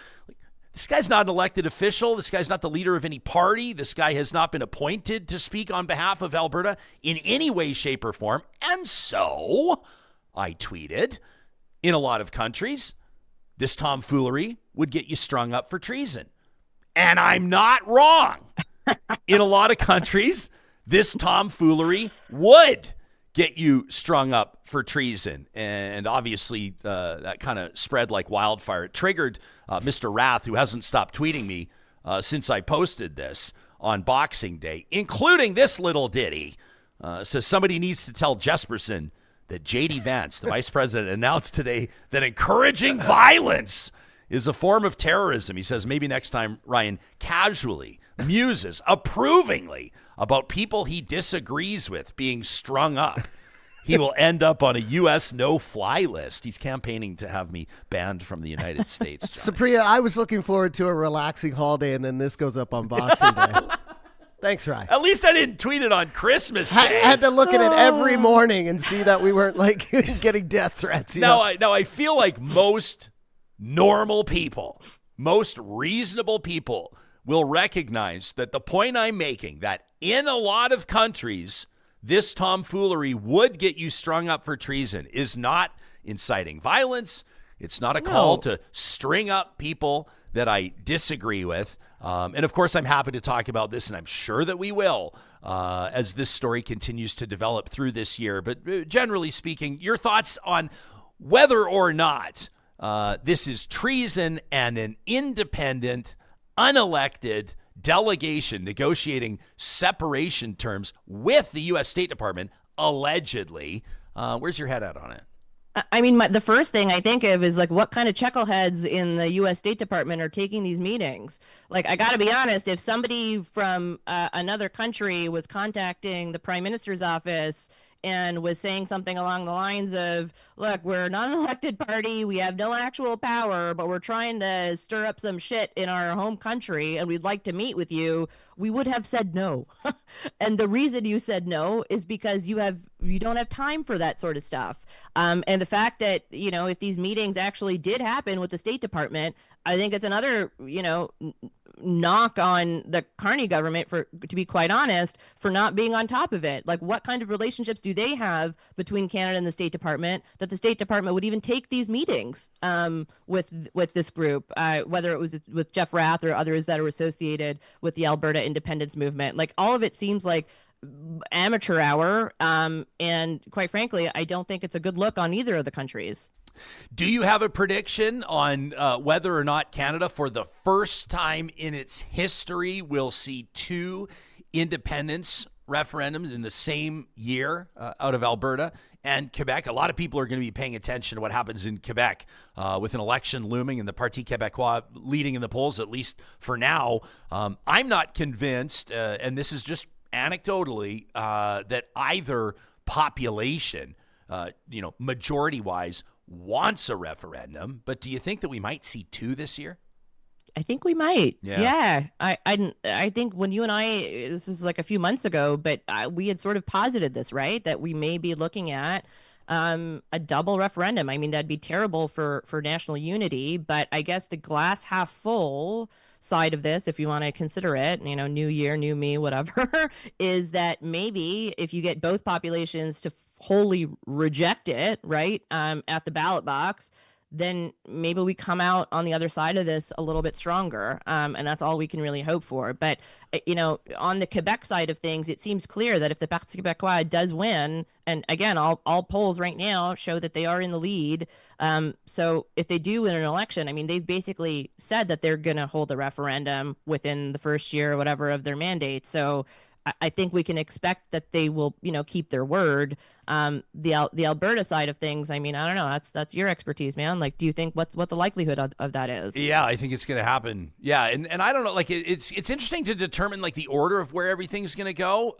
This guy's not an elected official. This guy's not the leader of any party. This guy has not been appointed to speak on behalf of Alberta in any way, shape, or form. And so I tweeted, in a lot of countries, this tomfoolery would get you strung up for treason. And I'm not wrong. In a lot of countries, this tomfoolery would get you strung up for treason. And obviously, that kind of spread like wildfire. It triggered Mr. Rath, who hasn't stopped tweeting me since I posted this on Boxing Day, including this little ditty. Says somebody needs to tell Jespersen that J.D. Vance, the vice president, announced today that encouraging violence is a form of terrorism. He says maybe next time Ryan casually muses approvingly about people he disagrees with being strung up, he will end up on a U.S. no-fly list. He's campaigning to have me banned from the United States. Supriya, I was looking forward to a relaxing holiday, and then this goes up on Boxing Day. Thanks, Ryan. At least I didn't tweet it on Christmas Day. I had to look at it every morning and see that we weren't like getting death threats. Now I feel like most normal people, most reasonable people will recognize that the point I'm making, that in a lot of countries, this tomfoolery would get you strung up for treason, is not inciting violence. It's not a call to string up people that I disagree with. And of course, I'm happy to talk about this, and I'm sure that we will as this story continues to develop through this year. But generally speaking, your thoughts on whether or not this is treason and an independent, unelected delegation negotiating separation terms with the U.S. State Department, allegedly. Where's your head at on it? I mean, the first thing I think of is like, what kind of chuckleheads in the U.S. State Department are taking these meetings? Like, I got to be honest, if somebody from another country was contacting the Prime Minister's office and was saying something along the lines of, look, we're not an elected party, we have no actual power, but we're trying to stir up some shit in our home country and we'd like to meet with you, we would have said no. And the reason you said no is because you don't have time for that sort of stuff. And the fact that, if these meetings actually did happen with the State Department, I think it's another, knock on the Carney government, to be quite honest, for not being on top of it. Like, what kind of relationships do they have between Canada and the State Department that the State Department would even take these meetings with this group, whether it was with Jeff Rath or others that are associated with the Alberta independence movement? Like, all of it seems like amateur hour, and quite frankly, I don't think it's a good look on either of the countries. Do you have a prediction on whether or not Canada, for the first time in its history, will see two independence referendums in the same year out of Alberta and Quebec? A lot of people are going to be paying attention to what happens in Quebec with an election looming and the Parti Québécois leading in the polls, at least for now. I'm not convinced, and this is just anecdotally, that either population, majority-wise, wants a referendum, but do you think that we might see two this year? I think we might. Yeah. I think when you and I, this was like a few months ago, but we had sort of posited this, right? That we may be looking at a double referendum. I mean, that'd be terrible for national unity, but I guess the glass half full side of this, if you want to consider it, new year, new me, whatever, is that maybe if you get both populations to wholly reject it, right, at the ballot box, then maybe we come out on the other side of this a little bit stronger. And that's all we can really hope for. But, on the Quebec side of things, it seems clear that if the Parti Québécois does win, and again, all polls right now show that they are in the lead. So if they do win an election, I mean, they've basically said that they're going to hold a referendum within the first year or whatever of their mandate. So I think we can expect that they will, keep their word. The Alberta side of things, I mean, I don't know. That's your expertise, man. Like, do you think what the likelihood of that is? Yeah, I think it's going to happen. Yeah, and I don't know. Like, it's interesting to determine like the order of where everything's going to go.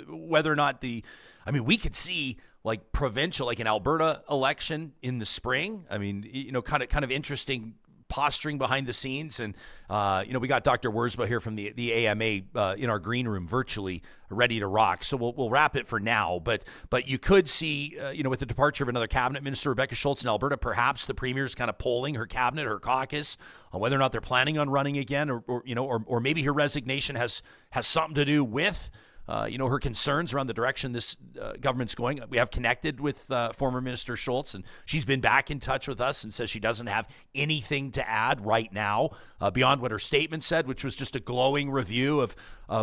Whether or not we could see like provincial, like an Alberta election in the spring. I mean, kind of interesting posturing behind the scenes. And, we got Dr. Wirzba here from the AMA in our green room virtually ready to rock. So we'll wrap it for now. But you could see, with the departure of another cabinet minister, Rebecca Schultz in Alberta, perhaps the premier's kind of polling her cabinet, her caucus, on whether or not they're planning on running again, or maybe her resignation has something to do with her concerns around the direction this government's going. We have connected with former Minister Schultz, and she's been back in touch with us and says she doesn't have anything to add right now beyond what her statement said, which was just a glowing review of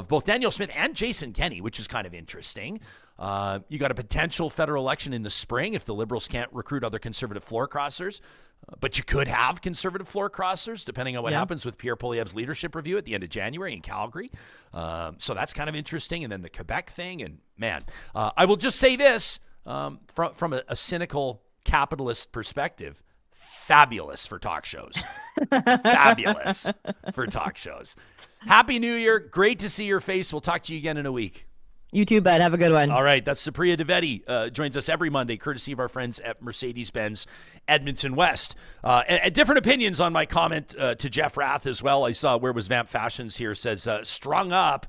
both Danielle Smith and Jason Kenney, which is kind of interesting. You got a potential federal election in the spring if the Liberals can't recruit other conservative floor crossers. But you could have conservative floor crossers depending on what happens with Pierre Poilievre's leadership review at the end of January in Calgary. So that's kind of interesting. And then the Quebec thing. And man, I will just say this from a cynical capitalist perspective. Fabulous for talk shows. Fabulous for talk shows. Happy New Year. Great to see your face. We'll talk to you again in a week. You too, bud. Have a good one. All right. That's Supriya Dwivedi. Joins us every Monday, courtesy of our friends at Mercedes-Benz Edmonton West. And different opinions on my comment to Jeff Rath as well. I saw Where Was Vamp Fashions here says strung up,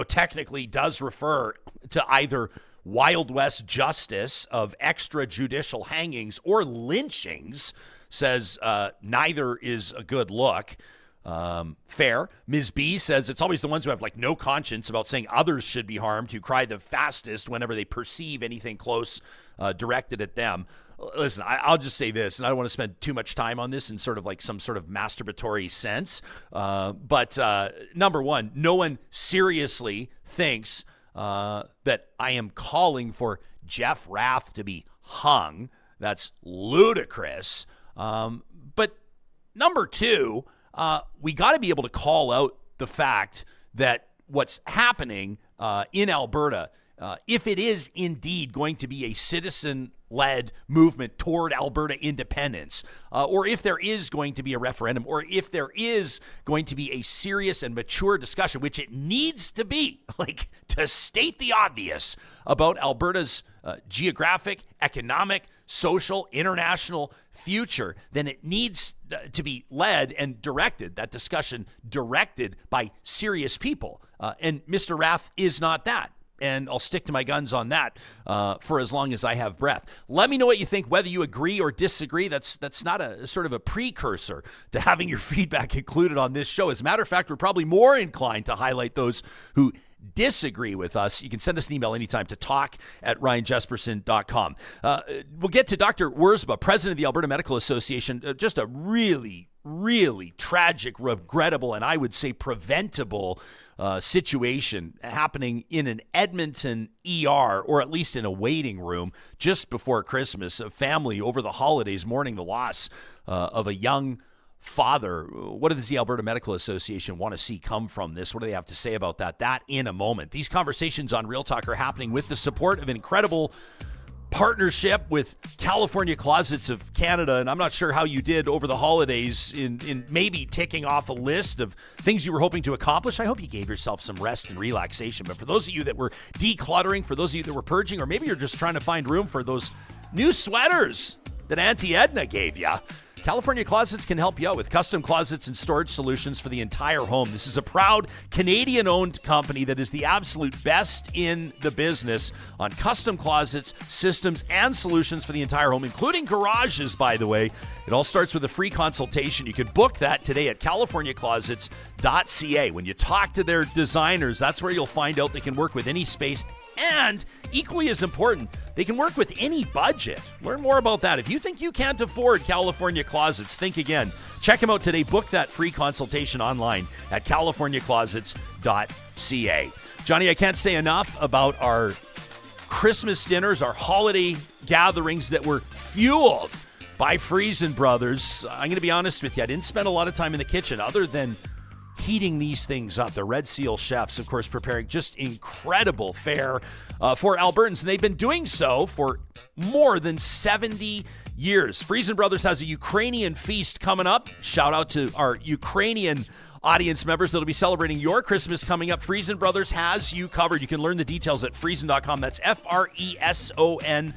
technically does refer to either Wild West justice of extrajudicial hangings or lynchings. Says neither is a good look. Fair. Ms. B says it's always the ones who have like no conscience about saying others should be harmed who cry the fastest whenever they perceive anything close directed at them. Listen, I'll just say this, and I don't want to spend too much time on this in sort of like some sort of masturbatory sense. But number one, no one seriously thinks that I am calling for Jeff Rath to be hung. That's ludicrous. But number two, we got to be able to call out the fact that what's happening in Alberta, if it is indeed going to be a citizen-led movement toward Alberta independence, or if there is going to be a referendum, or if there is going to be a serious and mature discussion, which it needs to be, like to state the obvious about Alberta's geographic, economic, social, international future, then it needs to be led and directed, that discussion directed by serious people. And Mr. Rath is not that. And I'll stick to my guns on that for as long as I have breath. Let me know what you think, whether you agree or disagree. That's not a sort of a precursor to having your feedback included on this show. As a matter of fact, we're probably more inclined to highlight those who disagree with us. You can send us an email anytime to talk@ryanjespersen.com. We'll get to Dr. Wirzba, president of the Alberta Medical Association. Just a really, really tragic, regrettable, and I would say preventable situation happening in an Edmonton ER, or at least in a waiting room just before Christmas. A family over the holidays mourning the loss of a young father. What does the Alberta Medical Association want to see come from this? What do they have to say about that? That in a moment. These conversations on Real Talk are happening with the support of an incredible partnership with California Closets of Canada. And I'm not sure how you did over the holidays in maybe ticking off a list of things you were hoping to accomplish. I hope you gave yourself some rest and relaxation. But for those of you that were decluttering, for those of you that were purging, or maybe you're just trying to find room for those new sweaters that Auntie Edna gave you, California Closets can help you out with custom closets and storage solutions for the entire home. This is a proud Canadian-owned company that is the absolute best in the business on custom closets, systems, and solutions for the entire home, including garages, by the way. It all starts with a free consultation. You can book that today at californiaclosets.ca. When you talk to their designers, that's where you'll find out they can work with any space And equally as important, they can work with any budget. Learn more about that. If you think you can't afford California Closets, think again. Check them out today. Book that free consultation online at californiaclosets.ca. Johnny, I can't say enough about our Christmas dinners, our holiday gatherings that were fueled by Friesen Brothers. I'm going to be honest with you. I didn't spend a lot of time in the kitchen other than heating these things up. The Red Seal chefs, of course, preparing just incredible fare for Albertans. And they've been doing so for more than 70 years. Friesen Brothers has a Ukrainian feast coming up. Shout out to our Ukrainian audience members that'll be celebrating your Christmas coming up. Friesen Brothers has you covered. You can learn the details at friesen.com. That's FRESON.com.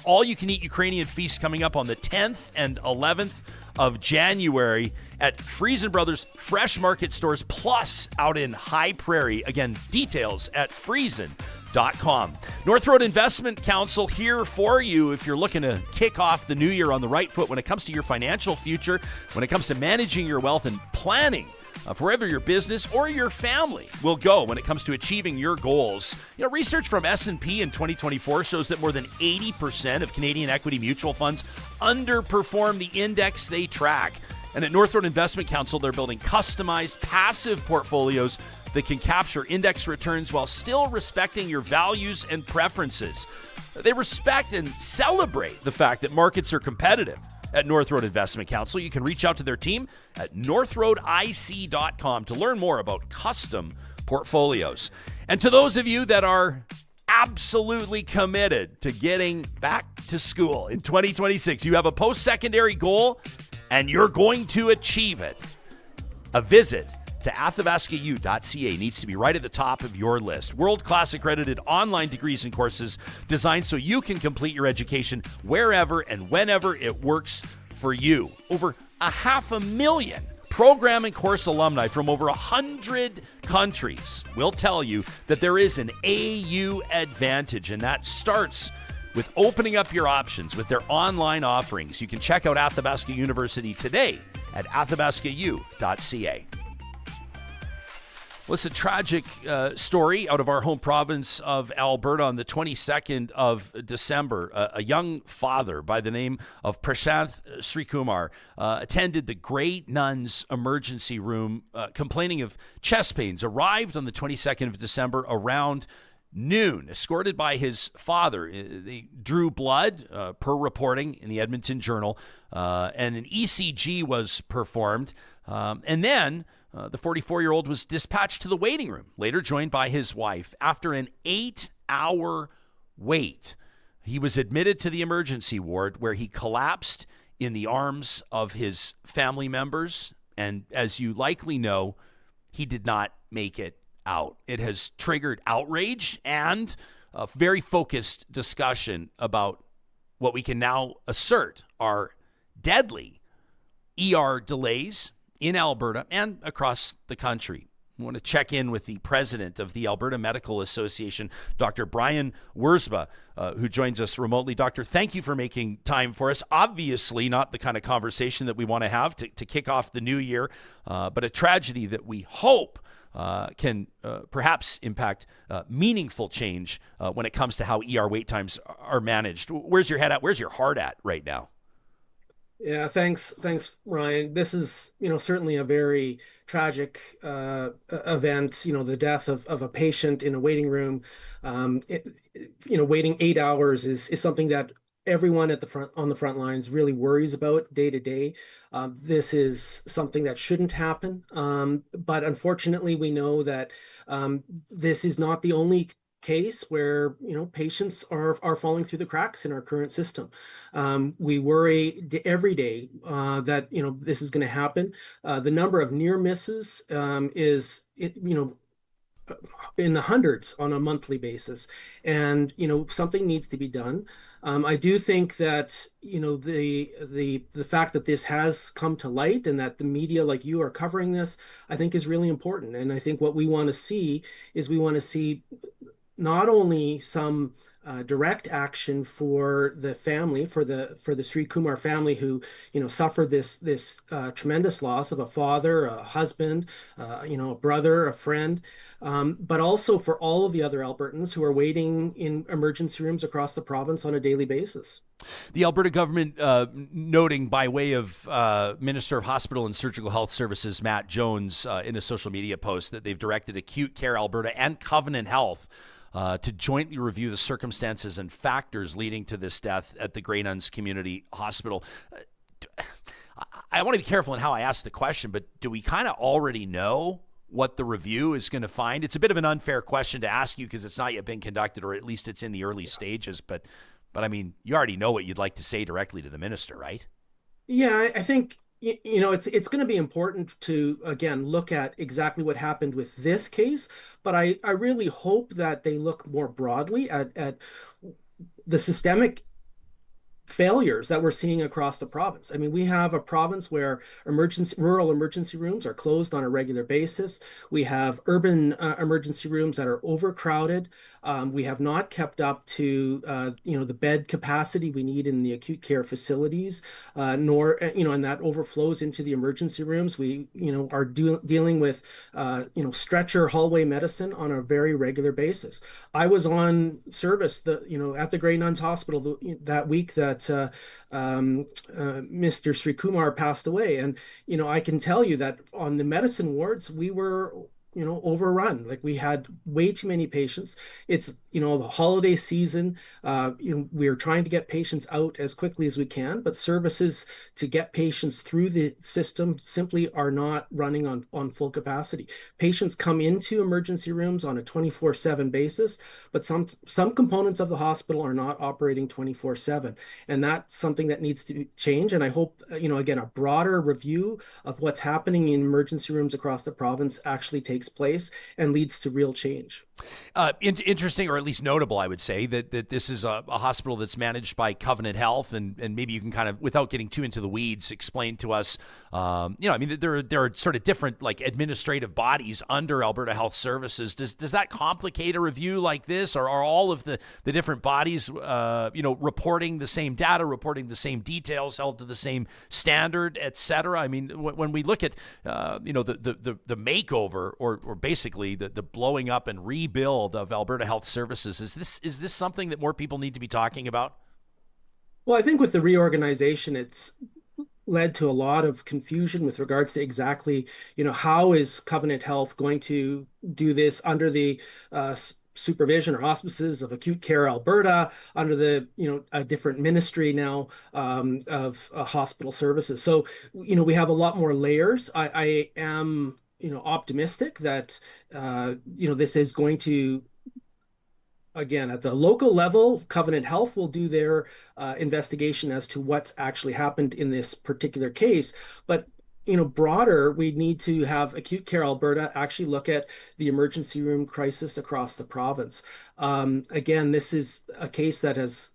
All you can eat Ukrainian feast coming up on the 10th and 11th of January at Friesen Brothers Fresh Market stores, plus out in High Prairie. Again, details at friesen.com. North Road Investment Council here for you if you're looking to kick off the new year on the right foot when it comes to your financial future, when it comes to managing your wealth and planning for wherever your business or your family will go when it comes to achieving your goals. You know, research from S&P in 2024 shows that more than 80% of Canadian equity mutual funds underperform the index they track. And at North Road Investment Council, they're building customized passive portfolios that can capture index returns while still respecting your values and preferences. They respect and celebrate the fact that markets are competitive. At North Road Investment Council, you can reach out to their team at northroadic.com to learn more about custom portfolios. And to those of you that are absolutely committed to getting back to school in 2026, you have a post-secondary goal and you're going to achieve it. A visit to athabascau.ca needs to be right at the top of your list. World-class accredited online degrees and courses designed so you can complete your education wherever and whenever it works for you. Over 500,000 program and course alumni from over 100 countries will tell you that there is an AU advantage, and that starts with opening up your options with their online offerings. You can check out Athabasca University today at athabascau.ca. Well, it's a tragic story out of our home province of Alberta on the 22nd of December. A young father by the name of Prasant Sreekumar attended the Grey Nuns emergency room complaining of chest pains. Arrived on the 22nd of December around noon, escorted by his father. They drew blood, per reporting in the Edmonton Journal, and an ECG was performed. And then the 44-year-old was dispatched to the waiting room, later joined by his wife. After an 8-hour wait, he was admitted to the emergency ward where he collapsed in the arms of his family members. And as you likely know, he did not make it out. It has triggered outrage and a very focused discussion about what we can now assert are deadly ER delays in Alberta and across the country. I want to check in with the president of the Alberta Medical Association, Dr. Brian Wirzba, who joins us remotely. Doctor, thank you for making time for us. Obviously not the kind of conversation that we want to have to kick off the new year, but a tragedy that we hope can perhaps impact meaningful change when it comes to how ER wait times are managed. Where's your head at? Where's your heart at right now? Yeah, thanks, Ryan. This is, certainly a very tragic event. The death of a patient in a waiting room. Waiting 8 hours is something that everyone on the front lines really worries about day to day. This is something that shouldn't happen, but unfortunately, we know that this is not the only case where patients are falling through the cracks in our current system. We worry every day that this is going to happen. The number of near misses is in the hundreds on a monthly basis, and something needs to be done. I do think that the fact that this has come to light and that the media like you are covering this, I think is really important. And I think what we want to see is not only some direct action for the family, for the Sreekumar family, who suffered this tremendous loss of a father, a husband, a brother, a friend, but also for all of the other Albertans who are waiting in emergency rooms across the province on a daily basis. The Alberta government noting by way of Minister of Hospital and Surgical Health Services Matt Jones in a social media post that they've directed Acute Care Alberta and Covenant Health to jointly review the circumstances and factors leading to this death at the Grey Nuns Community Hospital. I want to be careful in how I ask the question, but do we kind of already know what the review is going to find? It's a bit of an unfair question to ask you because it's not yet been conducted, or at least it's in the early stages. But I mean, you already know what you'd like to say directly to the minister, right? Yeah, I think it's going to be important to, again, look at exactly what happened with this case, but I really hope that they look more broadly at the systemic failures that we're seeing across the province. I mean, we have a province where rural emergency rooms are closed on a regular basis. We have urban emergency rooms that are overcrowded. We have not kept up to the bed capacity we need in the acute care facilities, nor and that overflows into the emergency rooms. We are dealing with stretcher hallway medicine on a very regular basis. I was on service at the Grey Nuns Hospital that week that Mr. Sreekumar passed away, and I can tell you that on the medicine wards we were overrun. Like, we had way too many patients. It's, the holiday season. We're trying to get patients out as quickly as we can, but services to get patients through the system simply are not running on full capacity. Patients come into emergency rooms on a 24/7 basis, but some components of the hospital are not operating 24/7. And that's something that needs to change. And I hope, again, a broader review of what's happening in emergency rooms across the province actually takes place and leads to real change. Interesting, or at least notable, I would say, that this is a hospital that's managed by Covenant Health, and maybe you can kind of, without getting too into the weeds, explain to us, there are sort of different like administrative bodies under Alberta Health Services. Does that complicate a review like this, or are all of the different bodies, reporting the same data, reporting the same details, held to the same standard, et cetera? I mean, when we look at, the makeover or basically the blowing up and rebuild of Alberta Health Services, is this something that more people need to be talking about? Well, I think with the reorganization, it's led to a lot of confusion with regards to exactly, how is Covenant Health going to do this under the supervision or auspices of Acute Care Alberta, under the a different ministry now of hospital services. So we have a lot more layers. I am optimistic that this is going to, again, at the local level, Covenant Health will do their investigation as to what's actually happened in this particular case. But broader, we need to have Acute Care Alberta actually look at the emergency room crisis across the province. Again, this is a case that has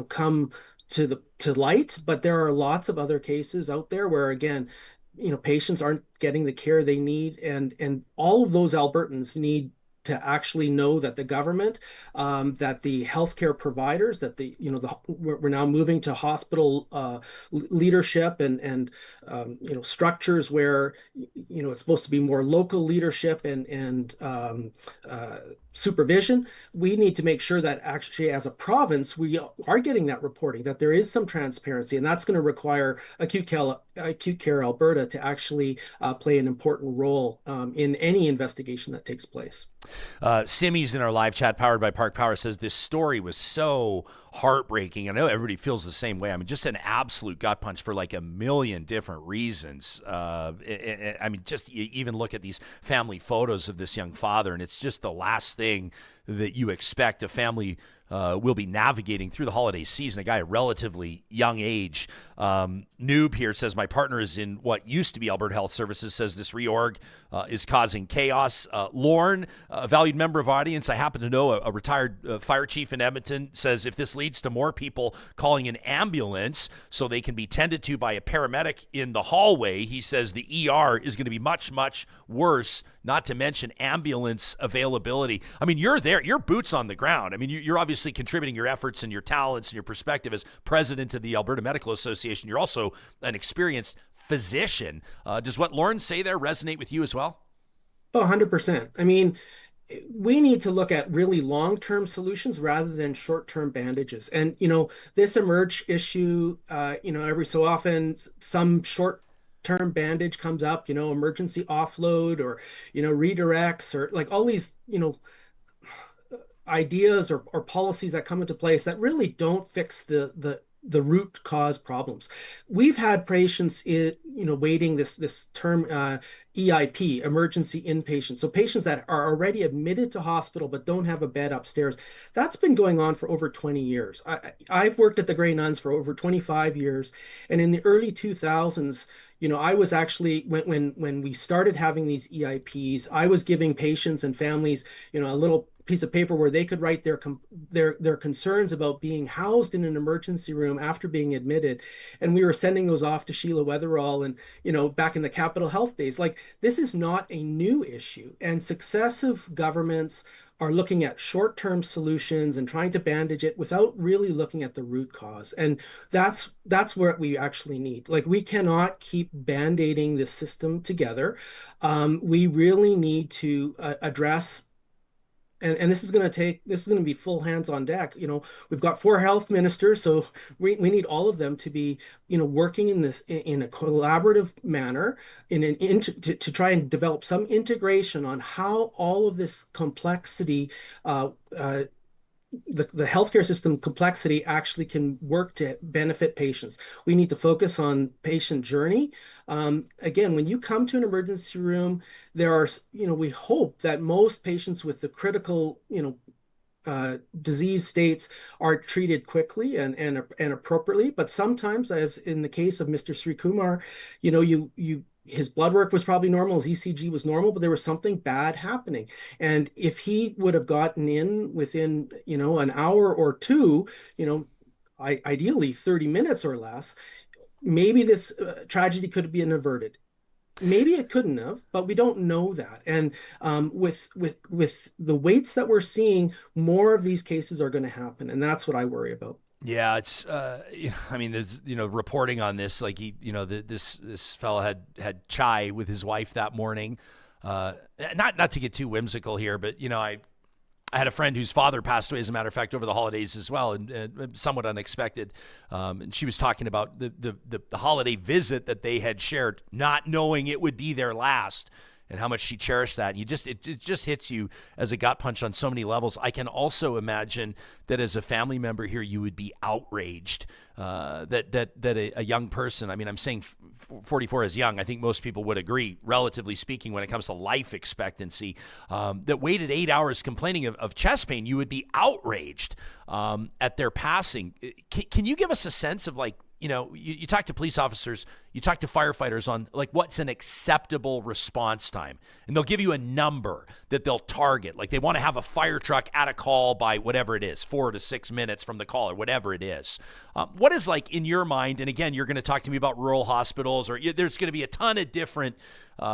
come to light, but there are lots of other cases out there where, again, patients aren't getting the care they need, and all of those Albertans need to actually know that the government, that the healthcare providers, that we're now moving to hospital leadership and structures where it's supposed to be more local leadership and supervision. We need to make sure that actually, as a province, we are getting that reporting, that there is some transparency, and that's going to require Acute Care Alberta to actually play an important role in any investigation that takes place. Simi's in our live chat, powered by Park Power, says this story was so heartbreaking. I know everybody feels the same way. I mean, just an absolute gut punch for like a million different reasons. I mean, just you even look at these family photos of this young father, and it's just the last thing that you expect a family will be navigating through the holiday season. A guy at relatively young age. Noob here says, my partner is in what used to be Alberta Health Services, says this reorg is causing chaos. Lorne, a valued member of audience, I happen to know a retired fire chief in Edmonton, says if this leads to more people calling an ambulance so they can be tended to by a paramedic in the hallway, he says the ER is going to be much, much worse, not to mention ambulance availability. I mean, you're there, you're boots on the ground. I mean, you're obviously obviously contributing your efforts and your talents and your perspective as president of the Alberta Medical Association. You're also an experienced physician. Does what Lauren say there resonate with you as well? Oh, 100%. I mean, we need to look at really long-term solutions rather than short-term bandages. And, this emerge issue, every so often some short-term bandage comes up, emergency offload or, redirects or like all these, ideas or policies that come into place that really don't fix the root cause problems. We've had patients, waiting this term EIP, emergency inpatient. So patients that are already admitted to hospital but don't have a bed upstairs. That's been going on for over 20 years. I've worked at the Grey Nuns for over 25 years. And in the early 2000s, I was actually, when we started having these EIPs, I was giving patients and families, a little piece of paper where they could write their concerns about being housed in an emergency room after being admitted. And we were sending those off to Sheila Weatherall and, back in the Capitol Health days. Like, this is not a new issue. And successive governments are looking at short-term solutions and trying to bandage it without really looking at the root cause. And that's what we actually need. Like, we cannot keep band-aiding this system together. We really need to address. And this is going to be full hands on deck. We've got 4 health ministers, so we need all of them to be, working in this in a collaborative manner to try and develop some integration on how all of this complexity, the healthcare system complexity actually can work to benefit patients. We need to focus on patient journey. Again, when you come to an emergency room, there are, we hope that most patients with the critical, disease states are treated quickly and appropriately. But sometimes, as in the case of Mr. Sreekumar, his blood work was probably normal, his ECG was normal, but there was something bad happening. And if he would have gotten in within, an hour or two, ideally 30 minutes or less, maybe this tragedy could have been averted. Maybe it couldn't have, but we don't know that. And with the weights that we're seeing, more of these cases are going to happen. And that's what I worry about. Yeah, it's there's reporting on this, like this fellow had chai with his wife that morning. Not to get too whimsical here, but I had a friend whose father passed away, as a matter of fact, over the holidays as well, and somewhat unexpected. And she was talking about the holiday visit that they had shared, not knowing it would be their last, and how much she cherished that. And it just hits you as a gut punch on so many levels. I can also imagine that as a family member here, you would be outraged that a young person, I'm saying 44 is young. I think most people would agree, relatively speaking, when it comes to life expectancy, that waited 8 hours complaining of chest pain. You would be outraged at their passing. Can you give us a sense of, you talk to police officers, you talk to firefighters on what's an acceptable response time, and they'll give you a number that they'll target. Like, they want to have a fire truck at a call by whatever it is, 4 to 6 minutes from the call or whatever it is. What is, in your mind, and again, you're going to talk to me about rural hospitals, or there's going to be a ton of different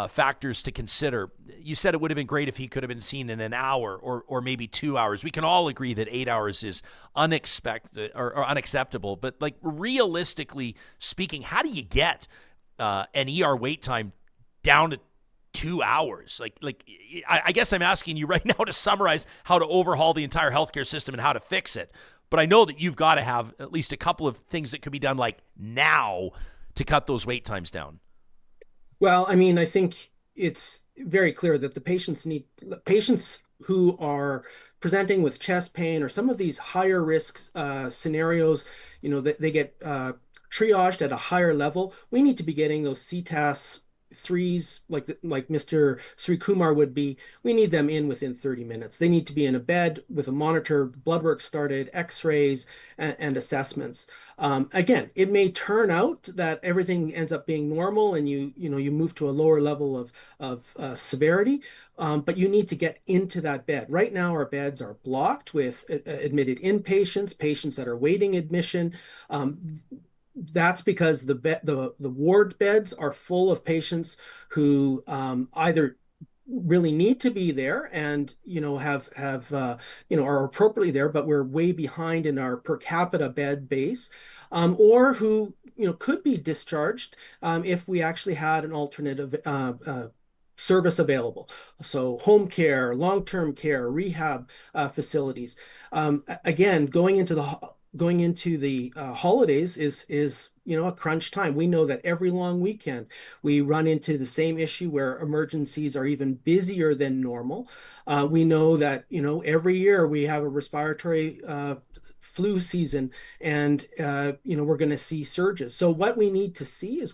factors to consider. You said it would have been great if he could have been seen in an hour or maybe 2 hours. We can all agree that 8 hours is unexpected or unacceptable, but realistically speaking, how do you get an ER wait time down to 2 hours? I guess I'm asking you right now to summarize how to overhaul the entire healthcare system and how to fix it. But I know that you've got to have at least a couple of things that could be done now to cut those wait times down. Well, I think it's very clear that the patients who are presenting with chest pain or some of these higher risk scenarios, they get triaged at a higher level. We need to be getting those CTAS 3s like Mr. Sreekumar would be. We need them in within 30 minutes. They need to be in a bed with a monitor, blood work started, x-rays, and assessments. Again, it may turn out that everything ends up being normal and you move to a lower level of severity, but you need to get into that bed. Right now, our beds are blocked with admitted inpatients, patients that are waiting admission. That's because the ward beds are full of patients who either really need to be there and have are appropriately there, but we're way behind in our per capita bed base, or who could be discharged if we actually had an alternative service available. So home care, long-term care, rehab facilities. Again, going into the holidays is a crunch time. We know that every long weekend we run into the same issue where emergencies are even busier than normal. We know that every year we have a respiratory flu season, and we're going to see surges. So what we need to see is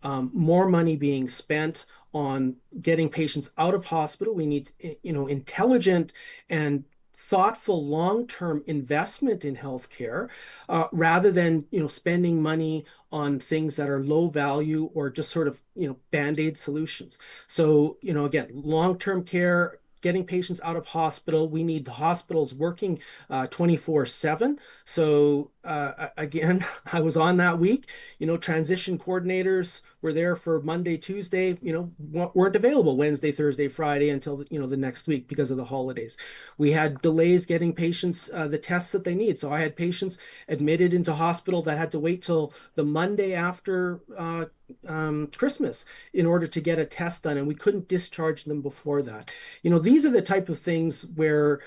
more money being spent on getting patients out of hospital. We need intelligent and thoughtful long-term investment in healthcare, rather than spending money on things that are low value or just sort of band-aid solutions. So again, long-term care, getting patients out of hospital. We need the hospitals working 24/7. So again, I was on that week. Transition coordinators were there for Monday, Tuesday. Weren't available Wednesday, Thursday, Friday until the next week because of the holidays. We had delays getting patients the tests that they need. So I had patients admitted into hospital that had to wait till the Monday after Christmas in order to get a test done, and we couldn't discharge them before that. These are the type of things where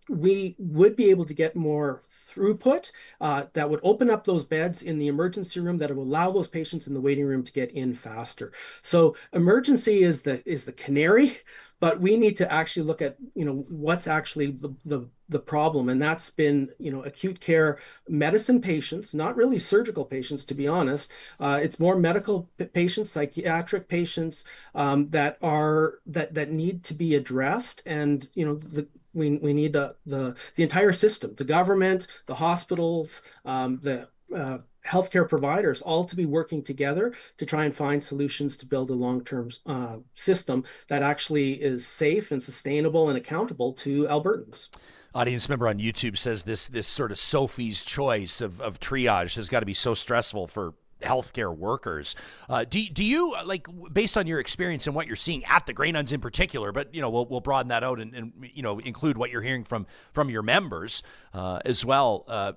we would be able to get more throughput that would open up those beds in the emergency room, that would allow those patients in the waiting room to get in faster. So emergency is the canary, but we need to actually look at what's actually the problem, and that's been acute care medicine patients, not really surgical patients, to be honest. It's more medical patients, psychiatric patients that need to be addressed, and we need the entire system, the government, the hospitals, the healthcare providers, all to be working together to try and find solutions to build a long-term system that actually is safe and sustainable and accountable to Albertans. Audience member on YouTube says this sort of Sophie's choice of triage has got to be so stressful for healthcare workers. Do you, like, based on your experience and what you're seeing at the Grey Nuns in particular, but we'll broaden that out and include what you're hearing from your members as well.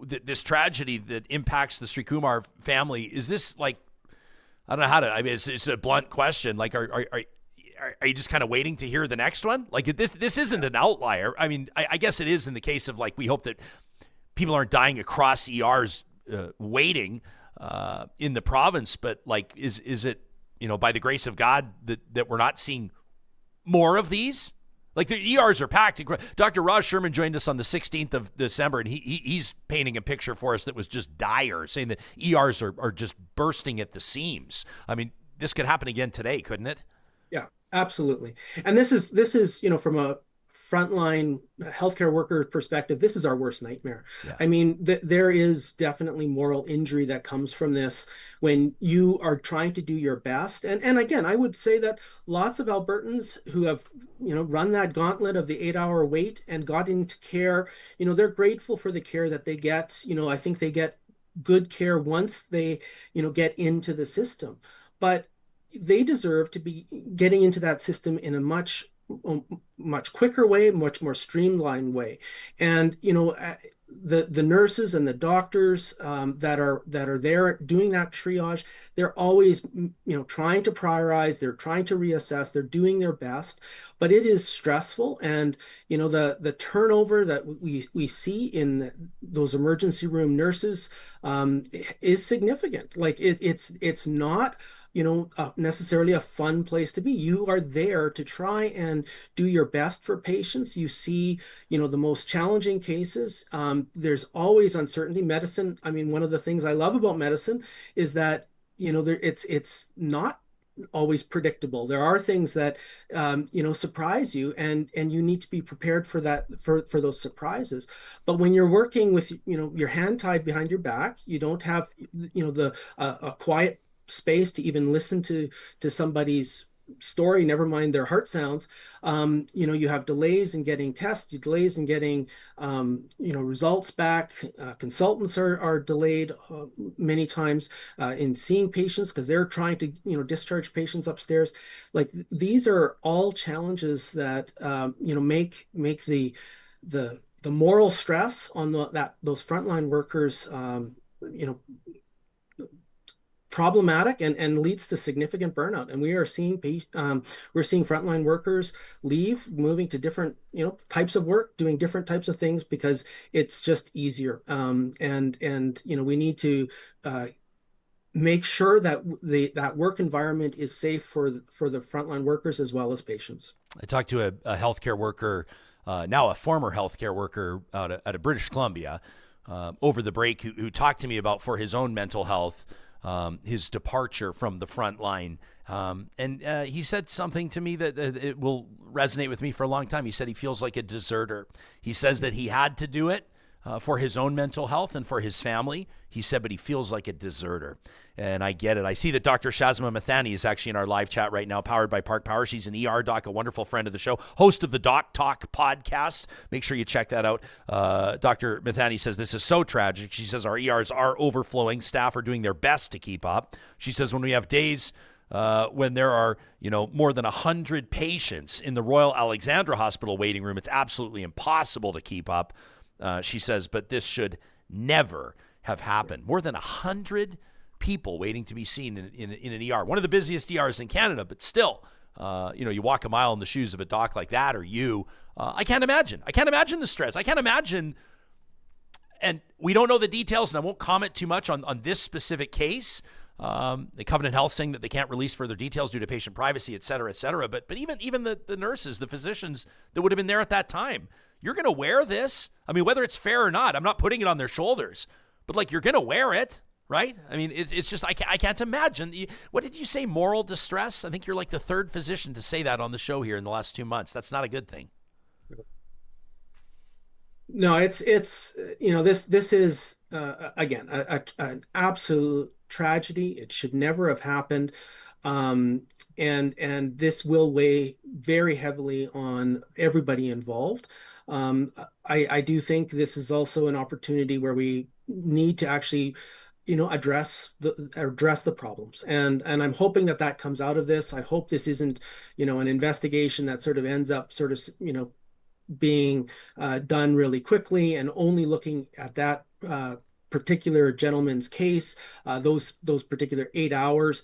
This tragedy that impacts the Sreekumar family, is this, like, I don't know how to. I mean, it's a blunt question. Like, are you just kind of waiting to hear the next one? Like, this isn't an outlier. I mean, I guess it is in the case of, like, we hope that people aren't dying across ERs waiting in the province, but, like, is it by the grace of God that we're not seeing more of these? Like, the ERs are packed. Dr. Raj Sherman joined us on the 16th of December, and he's painting a picture for us that was just dire, saying that ERs are just bursting at the seams. I mean, this could happen again today, couldn't it? Yeah, absolutely. And this is from a frontline healthcare worker perspective, this is our worst nightmare. Yeah. I mean, there is definitely moral injury that comes from this when you are trying to do your best. And again, I would say that lots of Albertans who have, run that gauntlet of the 8-hour wait and got into care, they're grateful for the care that they get. I think they get good care once they, get into the system. But they deserve to be getting into that system in a much quicker way, much more streamlined way. And the nurses and the doctors that are there doing that triage, they're always trying to prioritize, they're trying to reassess, they're doing their best, but it is stressful. And the turnover that we see in those emergency room nurses is significant. Like, it's not necessarily a fun place to be. You are there to try and do your best for patients. You see, the most challenging cases. There's always uncertainty. Medicine, I mean, one of the things I love about medicine is that, it's not always predictable. There are things that, surprise you, and you need to be prepared for that, for those surprises. But when you're working with, your hand tied behind your back, you don't have, a quiet space to even listen to somebody's story, never mind their heart sounds. You have delays in getting tests, delays in getting, results back. Consultants are delayed many times in seeing patients because they're trying to, discharge patients upstairs. Like these are all challenges that, make the moral stress on those frontline workers, problematic and leads to significant burnout. And we are seeing frontline workers leave, moving to different types of work, doing different types of things because it's just easier. We need to make sure that that work environment is safe for the frontline workers as well as patients. I talked to a healthcare worker, now a former healthcare worker out of British Columbia, over the break, who talked to me about, for his own mental health, his departure from the front line. And he said something to me that it will resonate with me for a long time. He said he feels like a deserter. He says that he had to do it for his own mental health and for his family. He said, but he feels like a deserter. And I get it. I see that Dr. Shazma Mathani is actually in our live chat right now, powered by Park Power. She's an ER doc, a wonderful friend of the show, host of the Doc Talk podcast. Make sure you check that out. Dr. Mathani says this is so tragic. She says our ERs are overflowing. Staff are doing their best to keep up. She says when we have days when there are, more than 100 patients in the Royal Alexandra Hospital waiting room, it's absolutely impossible to keep up. She says, but this should never have happened. More than 100 people waiting to be seen in an ER. One of the busiest ERs in Canada, but still, you walk a mile in the shoes of a doc like that, or you. I can't imagine. I can't imagine the stress. I can't imagine. And we don't know the details, and I won't comment too much on this specific case. The Covenant Health saying that they can't release further details due to patient privacy, et cetera, et cetera. But even the nurses, the physicians that would have been there at that time, you're going to wear this. I mean, whether it's fair or not, I'm not putting it on their shoulders, but you're going to wear it, right? I mean, it's just, I can't imagine. What did you say? Moral distress? I think you're like the third physician to say that on the show here in the last 2 months. That's not a good thing. No, it's this is again an absolute tragedy. It should never have happened, and this will weigh very heavily on everybody involved. I do think this is also an opportunity where we need to actually address the problems, and I'm hoping that comes out of this. I hope this isn't an investigation that sort of ends up being done really quickly and only looking at that particular gentleman's case, those particular 8 hours.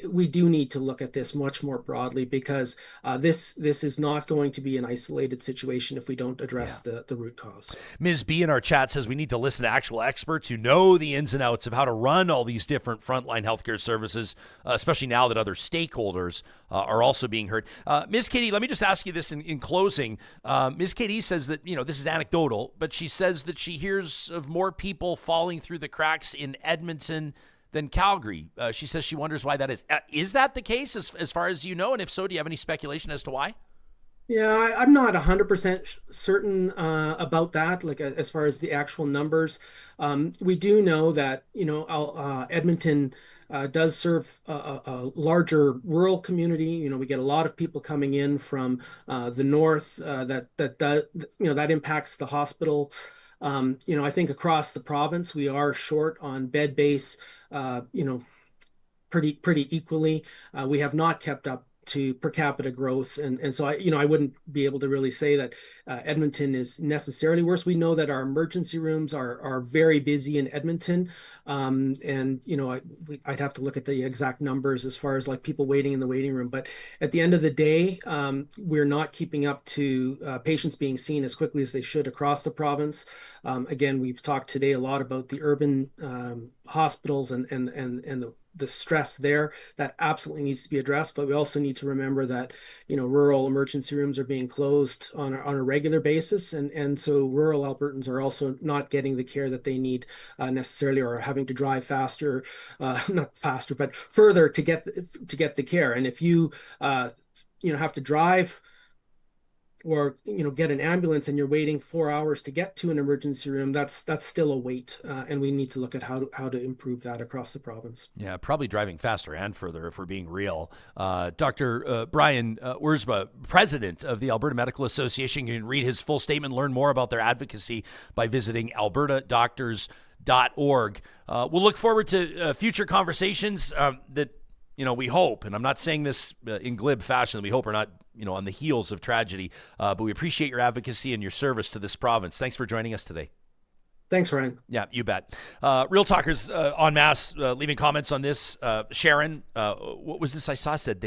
We do need to look at this much more broadly, because this is not going to be an isolated situation if we don't address the root cause. Ms. B in our chat says we need to listen to actual experts who know the ins and outs of how to run all these different frontline healthcare services, especially now that other stakeholders are also being heard. Ms. Katie, let me just ask you this in closing. Ms. Katie says that, this is anecdotal, but she says that she hears of more people falling through the cracks in Edmonton than Calgary. She says she wonders why that is. Is that the case as far as you know? And if so, do you have any speculation as to why? Yeah, I'm not 100% certain about that, as far as the actual numbers. We do know that, Edmonton does serve a larger rural community. We get a lot of people coming in from the north that impacts the hospital. I think across the province, we are short on bed base, pretty equally. We have not kept up to per capita growth. And so I wouldn't be able to really say that Edmonton is necessarily worse. We know that our emergency rooms are very busy in Edmonton. I'd have to look at the exact numbers as far as people waiting in the waiting room. But at the end of the day, we're not keeping up to patients being seen as quickly as they should across the province. Again, we've talked today a lot about the urban hospitals and the stress there that absolutely needs to be addressed. But we also need to remember that, rural emergency rooms are being closed on a regular basis. And so rural Albertans are also not getting the care that they need necessarily, or having to drive faster, not faster, but further to get the care. And if you, have to drive or get an ambulance and you're waiting 4 hours to get to an emergency room, that's still a wait, and we need to look at how to improve that across the province. Yeah, probably driving faster and further if we're being real. Dr. Brian Wirzba, president of the Alberta Medical Association. You can read his full statement, learn more about their advocacy by visiting albertadoctors.org. We'll look forward to future conversations that, we hope, and I'm not saying this in glib fashion, we hope are not on the heels of tragedy, but we appreciate your advocacy and your service to this province. Thanks for joining us today. Thanks, Ryan. Yeah, you bet. Real Talkers en masse leaving comments on this. Sharon, what was this I saw? Said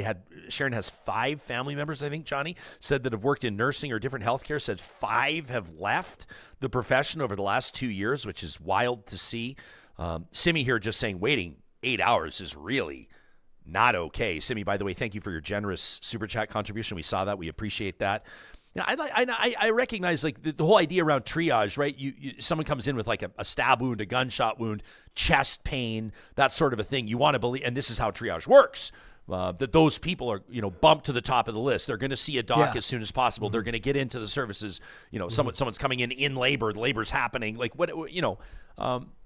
Sharon has 5 family members, I think, Johnny, said that have worked in nursing or different healthcare, said 5 have left the profession over the last 2 years, which is wild to see. Simi here just saying waiting 8 hours is really not okay. Simi, by the way, thank you for your generous super chat contribution. We saw that. We appreciate that. I recognize like the whole idea around triage, right? Someone comes in with like a stab wound, a gunshot wound, chest pain, that sort of a thing. You want to believe, and this is how triage works. That those people are, bumped to the top of the list. They're going to see a doc as soon as possible. They're going to get into the services. Someone's coming in labor. The labor's happening. Like what.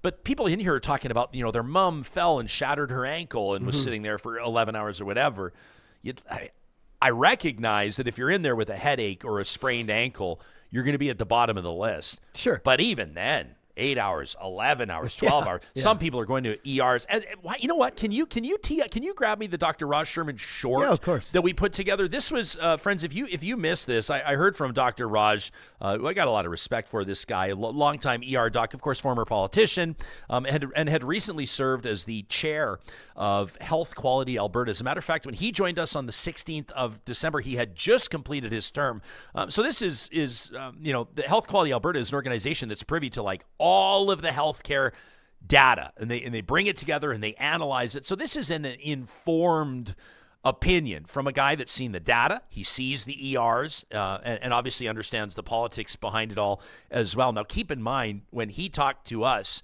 But people in here are talking about, their mom fell and shattered her ankle and was sitting there for 11 hours or whatever. I recognize that if you're in there with a headache or a sprained ankle, you're going to be at the bottom of the list. Sure. But even then, 8 hours, 11 hours, 12 hours. Yeah. Some people are going to ERs. And you know what? Can you grab me the Dr. Raj Sherman short that we put together? This was, friends, if you missed this, I heard from Dr. Raj. I got a lot of respect for this guy, a longtime ER doc, of course, former politician, and had recently served as the chair of Health Quality Alberta. As a matter of fact, when he joined us on the 16th of December, he had just completed his term. So this is the Health Quality Alberta is an organization that's privy to like all of the healthcare data, and they bring it together and they analyze it. So this is an informed opinion from a guy that's seen the data. He sees the ERs and obviously understands the politics behind it all as well. Now, keep in mind, when he talked to us,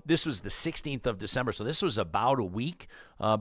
this was the 16th of December, so this was about a week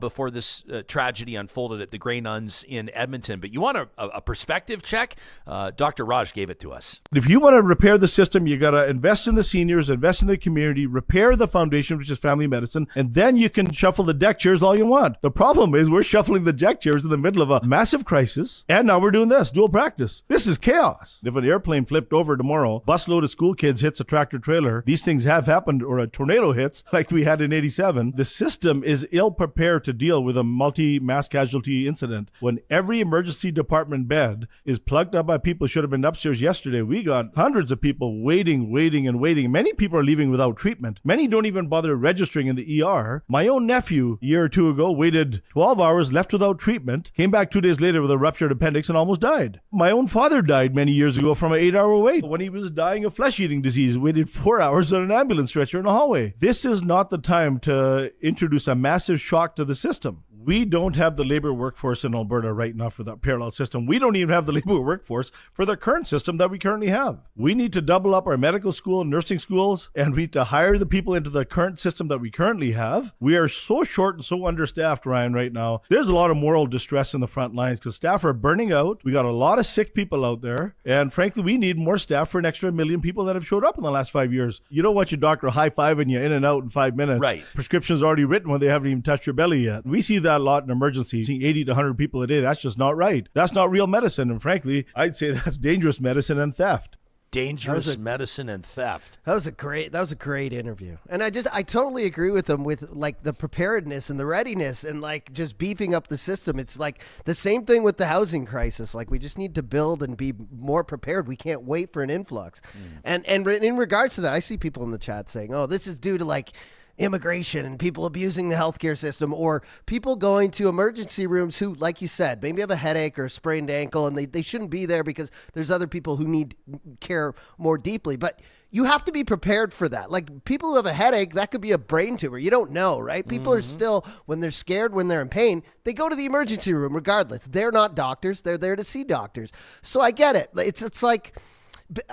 before this tragedy unfolded at the Grey Nuns in Edmonton. But you want a perspective check? Dr. Raj gave it to us. If you want to repair the system, you got to invest in the seniors, invest in the community, repair the foundation, which is family medicine, and then you can shuffle the deck chairs all you want. The problem is we're shuffling the deck chairs in the middle of a massive crisis, and now we're doing this, dual practice. This is chaos. If an airplane flipped over tomorrow, busload of school kids hits a tractor trailer, these things have happened, or a tornado hits like we had in 87, the system is ill-prepared to deal with a multi-mass casualty incident. When every emergency department bed is plugged up by people who should have been upstairs yesterday, we got hundreds of people waiting. Many people are leaving without treatment. Many don't even bother registering in the ER. My own nephew, a year or two ago, waited 12 hours, left without treatment, came back 2 days later with a ruptured appendix and almost died. My own father died many years ago from an 8-hour wait. When he was dying of flesh-eating disease, waited 4 hours on an ambulance stretcher in a hallway. This is not the time to introduce a massive shock to the system. We don't have the labor workforce in Alberta right now for that parallel system. We don't even have the labor workforce for the current system that we currently have. We need to double up our medical school and nursing schools, and we need to hire the people into the current system that we currently have. We are so short and so understaffed, Ryan, right now. There's a lot of moral distress in the front lines because staff are burning out. We got a lot of sick people out there, and frankly, we need more staff for an extra 1 million people that have showed up in the last 5 years. You don't want your doctor high-fiving you in and out in 5 minutes. Right. Prescriptions already written when they haven't even touched your belly yet. We see that a lot in emergency, seeing 80 to 100 people a day. That's just not right. That's not real medicine. And frankly, I'd say that's dangerous medicine and theft. Dangerous medicine and theft. That was a great interview. And I totally agree with them with like the preparedness and the readiness and like just beefing up the system. It's like the same thing with the housing crisis. Like we just need to build and be more prepared. We can't wait for an influx. And in regards to that, I see people in the chat saying, oh, this is due to like immigration and people abusing the healthcare system, or people going to emergency rooms who, like you said, maybe have a headache or a sprained ankle and they shouldn't be there because there's other people who need care more deeply. But you have to be prepared for that. Like people who have a headache, that could be a brain tumor. You don't know, right? People are still, when they're scared, when they're in pain, they go to the emergency room regardless. They're not doctors. They're there to see doctors. So I get it. It's like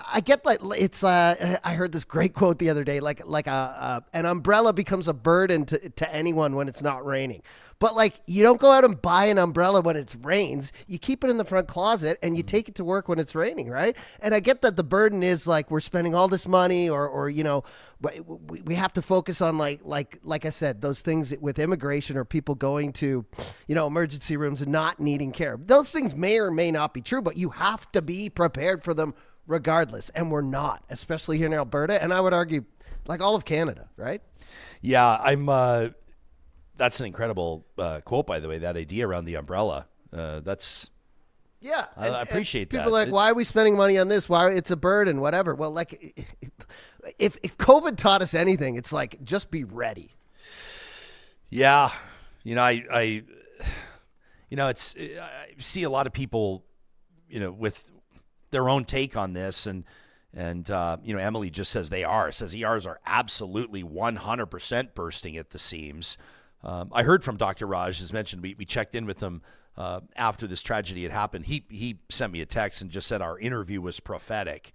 I get that it's. I heard this great quote the other day, like an umbrella becomes a burden to anyone when it's not raining. But like, you don't go out and buy an umbrella when it rains. You keep it in the front closet and you take it to work when it's raining, right? And I get that the burden is like we're spending all this money, or you know, we have to focus on like I said, those things with immigration or people going to, you know, emergency rooms and not needing care. Those things may or may not be true, but you have to be prepared for them regardless. And we're not, especially here in Alberta. And I would argue like all of Canada, right? Yeah, that's an incredible quote, by the way, that idea around the umbrella. That's... Yeah. I appreciate that. People are like, why are we spending money on this? Why? It's a burden, whatever. Well, like, if COVID taught us anything, it's like, just be ready. Yeah. You know, I see a lot of people, you know, with their own take on this, and you know, Emily just says ERs are absolutely 100% bursting at the seams. I heard from Dr. Raj, as mentioned, we checked in with him after this tragedy had happened. He sent me a text and just said our interview was prophetic.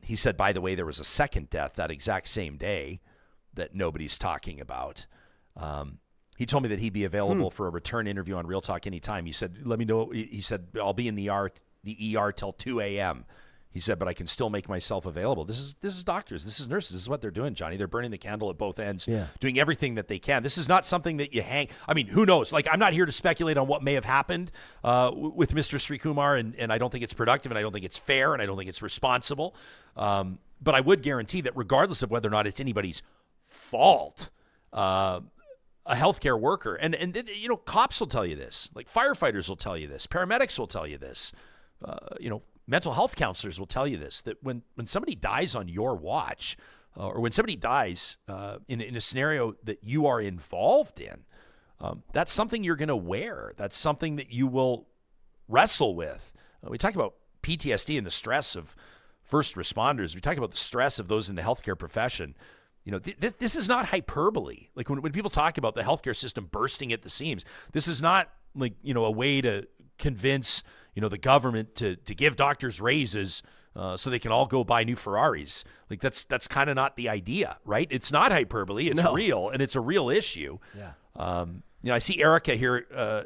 He said, by the way, there was a second death that exact same day that nobody's talking about. He told me that he'd be available for a return interview on Real Talk anytime. He said, let me know. He said, I'll be in the ER till 2 a.m. He said, but I can still make myself available. This is doctors. This is nurses. This is what they're doing, Johnny. They're burning the candle at both ends, doing everything that they can. This is not something that you hang. I mean, who knows? Like, I'm not here to speculate on what may have happened with Mr. Sreekumar, and I don't think it's productive, and I don't think it's fair, and I don't think it's responsible. But I would guarantee that regardless of whether or not it's anybody's fault, a healthcare worker, and you know, cops will tell you this, like firefighters will tell you this, paramedics will tell you this, you know, mental health counselors will tell you this, that when somebody dies on your watch, or when somebody dies in a scenario that you are involved in, that's something you're going to wear. That's something that you will wrestle with. We talk about PTSD and the stress of first responders. We talk about the stress of those in the healthcare profession. You know, this is not hyperbole. Like when people talk about the healthcare system bursting at the seams, this is not like, you know, a way to convince, you know, the government to give doctors raises so they can all go buy new Ferraris. Like that's kind of not the idea, right? It's not hyperbole. It's real, and it's a real issue. Yeah. You know, I see Erica here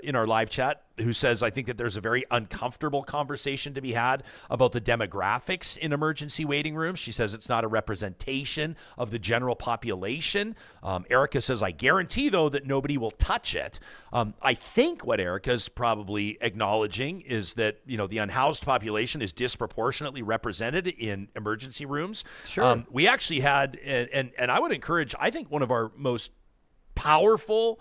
in our live chat who says, I think that there's a very uncomfortable conversation to be had about the demographics in emergency waiting rooms. She says it's not a representation of the general population. Erica says, I guarantee, though, that nobody will touch it. I think what Erica's probably acknowledging is that, you know, the unhoused population is disproportionately represented in emergency rooms. Sure. We actually had, and I would encourage, I think one of our most powerful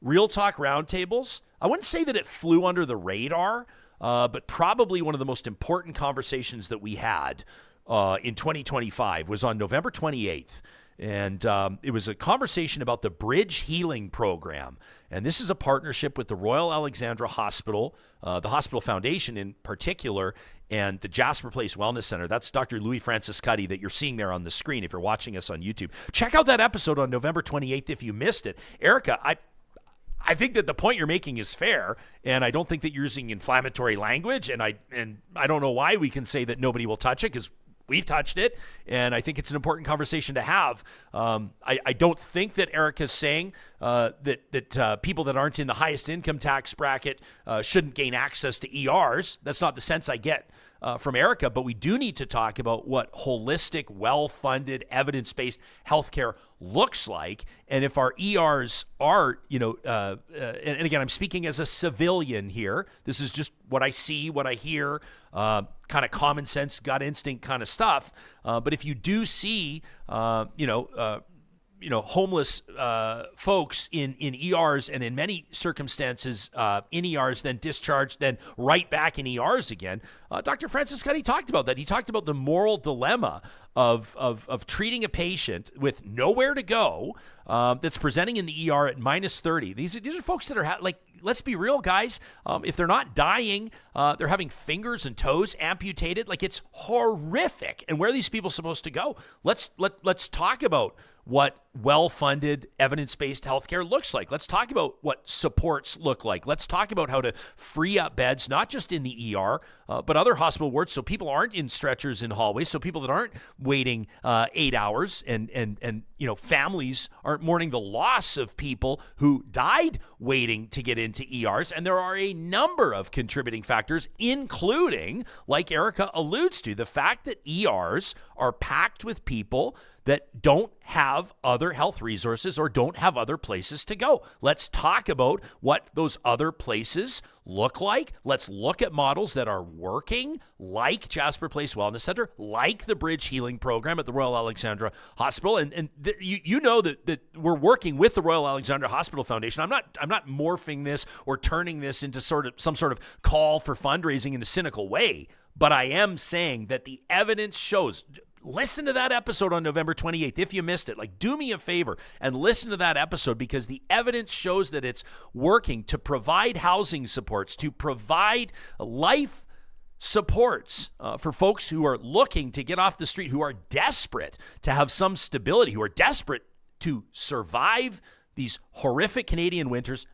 Real Talk roundtables. I wouldn't say that it flew under the radar, but probably one of the most important conversations that we had in 2025 was on November 28th. And it was a conversation about the Bridge Healing Program. And this is a partnership with the Royal Alexandra Hospital, the Hospital Foundation in particular, and the Jasper Place Wellness Center. That's Dr. Louis Francis Cuddy that you're seeing there on the screen if you're watching us on YouTube. Check out that episode on November 28th if you missed it. Erica, I think that the point you're making is fair, and I don't think that you're using inflammatory language, and I don't know why we can say that nobody will touch it, because we've touched it, and I think it's an important conversation to have. I don't think that Erica's saying that people that aren't in the highest income tax bracket shouldn't gain access to ERs. That's not the sense I get from Erica, but we do need to talk about what holistic, well-funded, evidence-based healthcare looks like, and if our ERs are, you know, and again, I'm speaking as a civilian here. This is just what I see, what I hear, kind of common sense, gut instinct kind of stuff. But if you do see, homeless folks in ERs, and in many circumstances in ERs, then discharged, then right back in ERs again. Dr. Francis Cuddy talked about that. He talked about the moral dilemma of treating a patient with nowhere to go that's presenting in the ER at -30. These are folks that are let's be real, guys. If they're not dying, they're having fingers and toes amputated. Like, it's horrific. And where are these people supposed to go? Let's talk about what well-funded, evidence-based healthcare looks like. Let's talk about what supports look like. Let's talk about how to free up beds, not just in the ER, but other hospital wards, so people aren't in stretchers in hallways, so people that aren't waiting 8 hours, and families aren't mourning the loss of people who died waiting to get into ERs. And there are a number of contributing factors, including, like Erica alludes to, the fact that ERs are packed with people that don't have other health resources or don't have other places to go. Let's talk about what those other places look like. Let's look at models that are working, like Jasper Place Wellness Center, like the Bridge Healing Program at the Royal Alexandra Hospital. And you know that we're working with the Royal Alexandra Hospital Foundation. I'm not morphing this or turning this into some sort of call for fundraising in a cynical way, but I am saying that the evidence shows. Listen to that episode on November 28th. If you missed it, do me a favor and listen to that episode, because the evidence shows that it's working to provide housing supports, to provide life supports for folks who are looking to get off the street, who are desperate to have some stability, who are desperate to survive these horrific Canadian winters.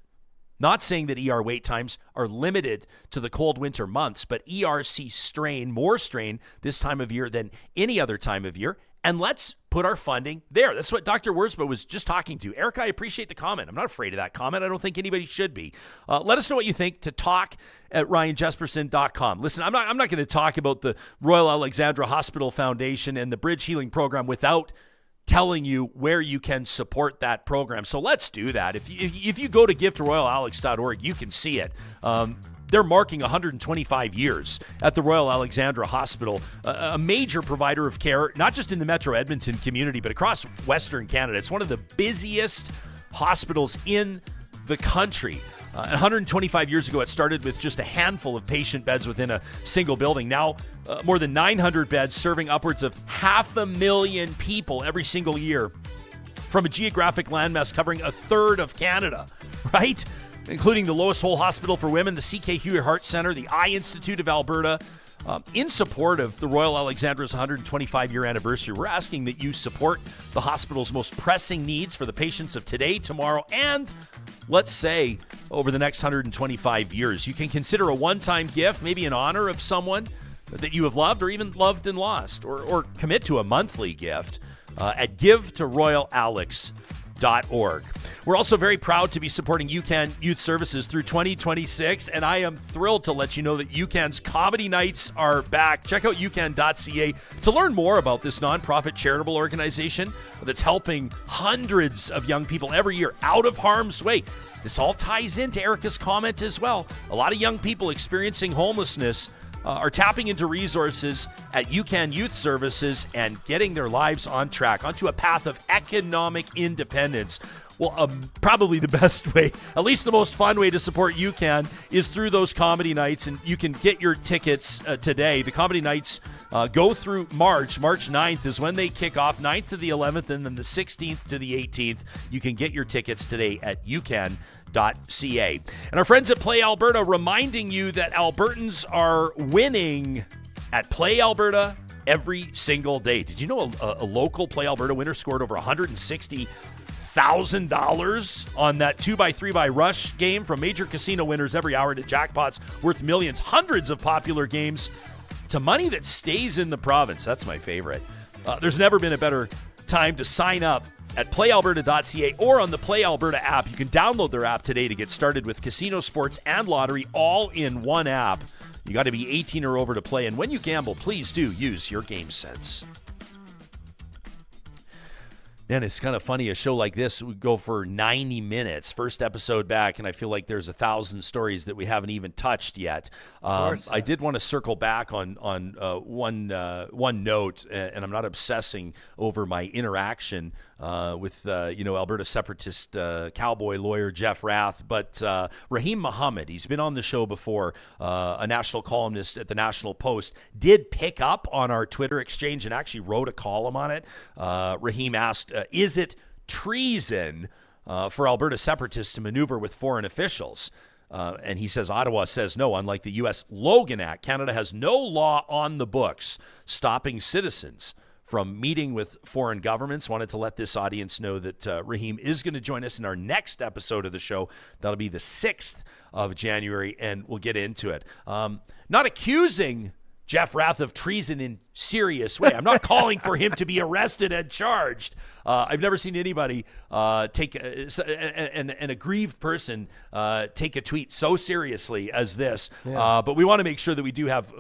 Not saying that ER wait times are limited to the cold winter months, but ER see more strain this time of year than any other time of year. And let's put our funding there. That's what Dr. Wirzba was just talking to. Erica, I appreciate the comment. I'm not afraid of that comment. I don't think anybody should be. Let us know what you think to talk@ryanjespersen.com. Listen, I'm not going to talk about the Royal Alexandra Hospital Foundation and the Bridge Healing Program without telling you where you can support that program. So let's do that. If you go to givetoroyalalex.org, you can see it. They're marking 125 years at the Royal Alexandra Hospital, a major provider of care, not just in the Metro Edmonton community, but across Western Canada. It's one of the busiest hospitals in the country. 125 years ago, it started with just a handful of patient beds within a single building. Now, more than 900 beds serving upwards of 500,000 people every single year from a geographic landmass covering a third of Canada, right? Including the Lois Hole Hospital for Women, the CK Huey Heart Center, the Eye Institute of Alberta. In support of the Royal Alexandra's 125-year anniversary, we're asking that you support the hospital's most pressing needs for the patients of today, tomorrow, and let's say over the next 125 years. You can consider a one-time gift, maybe in honor of someone that you have loved or even loved and lost, or commit to a monthly gift at givetoroyalalex.org. We're also very proud to be supporting UCAN Youth Services through 2026, and I am thrilled to let you know that UCAN's comedy nights are back. Check out ucan.ca to learn more about this nonprofit charitable organization that's helping hundreds of young people every year out of harm's way. This all ties into Erica's comment as well. A lot of young people experiencing homelessness are tapping into resources at UCAN Youth Services and getting their lives on track, onto a path of economic independence. Well, probably the best way, at least the most fun way to support UCAN is through those comedy nights, and you can get your tickets today. The comedy nights go through March. March 9th is when they kick off, 9th to the 11th, and then the 16th to the 18th. You can get your tickets today at ucan.ca. And our friends at Play Alberta reminding you that Albertans are winning at Play Alberta every single day. Did you know a local Play Alberta winner scored over $160,000 on that 2x3 rush game from major casino winners every hour to jackpots worth millions, hundreds of popular games to money that stays in the province? That's my favorite. There's never been a better time to sign up at playalberta.ca or on the Play Alberta app. You can download their app today to get started with casino, sports, and lottery all in one app. You got to be 18 or over to play, and when you gamble, please do use your game sense. Man, it's kind of funny. A show like this would go for 90 minutes. First episode back, and I feel like there's 1,000 stories that we haven't even touched yet. I did want to circle back on one note, and I'm not obsessing over my interaction with Alberta separatist cowboy lawyer Jeff Rath, but Rahim Mohammed, he's been on the show before, a national columnist at the National Post, did pick up on our Twitter exchange and actually wrote a column on it. Rahim asked, is it treason for Alberta separatists to maneuver with foreign officials? And he says Ottawa says no. Unlike the U.S. Logan Act, Canada has no law on the books stopping citizens from meeting with foreign governments. Wanted to let this audience know that Rahim is going to join us in our next episode of the show. That'll be the 6th of January, and we'll get into it. Not accusing Jeff Rath of treason in serious way. I'm not calling for him to be arrested and charged. I've never seen anybody take an aggrieved person take a tweet so seriously as this. Yeah. But we want to make sure that we do have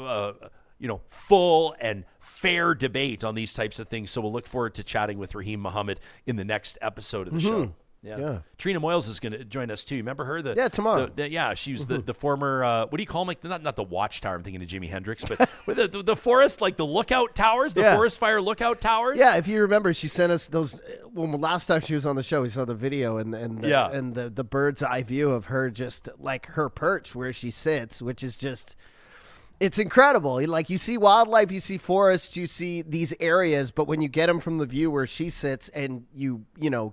full and fair debate on these types of things. So we'll look forward to chatting with Rahim Mohammed in the next episode of the show. Yeah. Trina Moyles is going to join us too. Remember her? Tomorrow. She was the former, what do you call them? Like, not the watchtower, I'm thinking of Jimi Hendrix, but the forest, like the lookout towers, the forest fire lookout towers. Yeah, if you remember, she sent us those, when last time she was on the show, we saw the video and the bird's eye view of her, just like her perch where she sits, which is just, it's incredible. Like, you see wildlife, you see forests, you see these areas, but when you get them from the view where she sits and you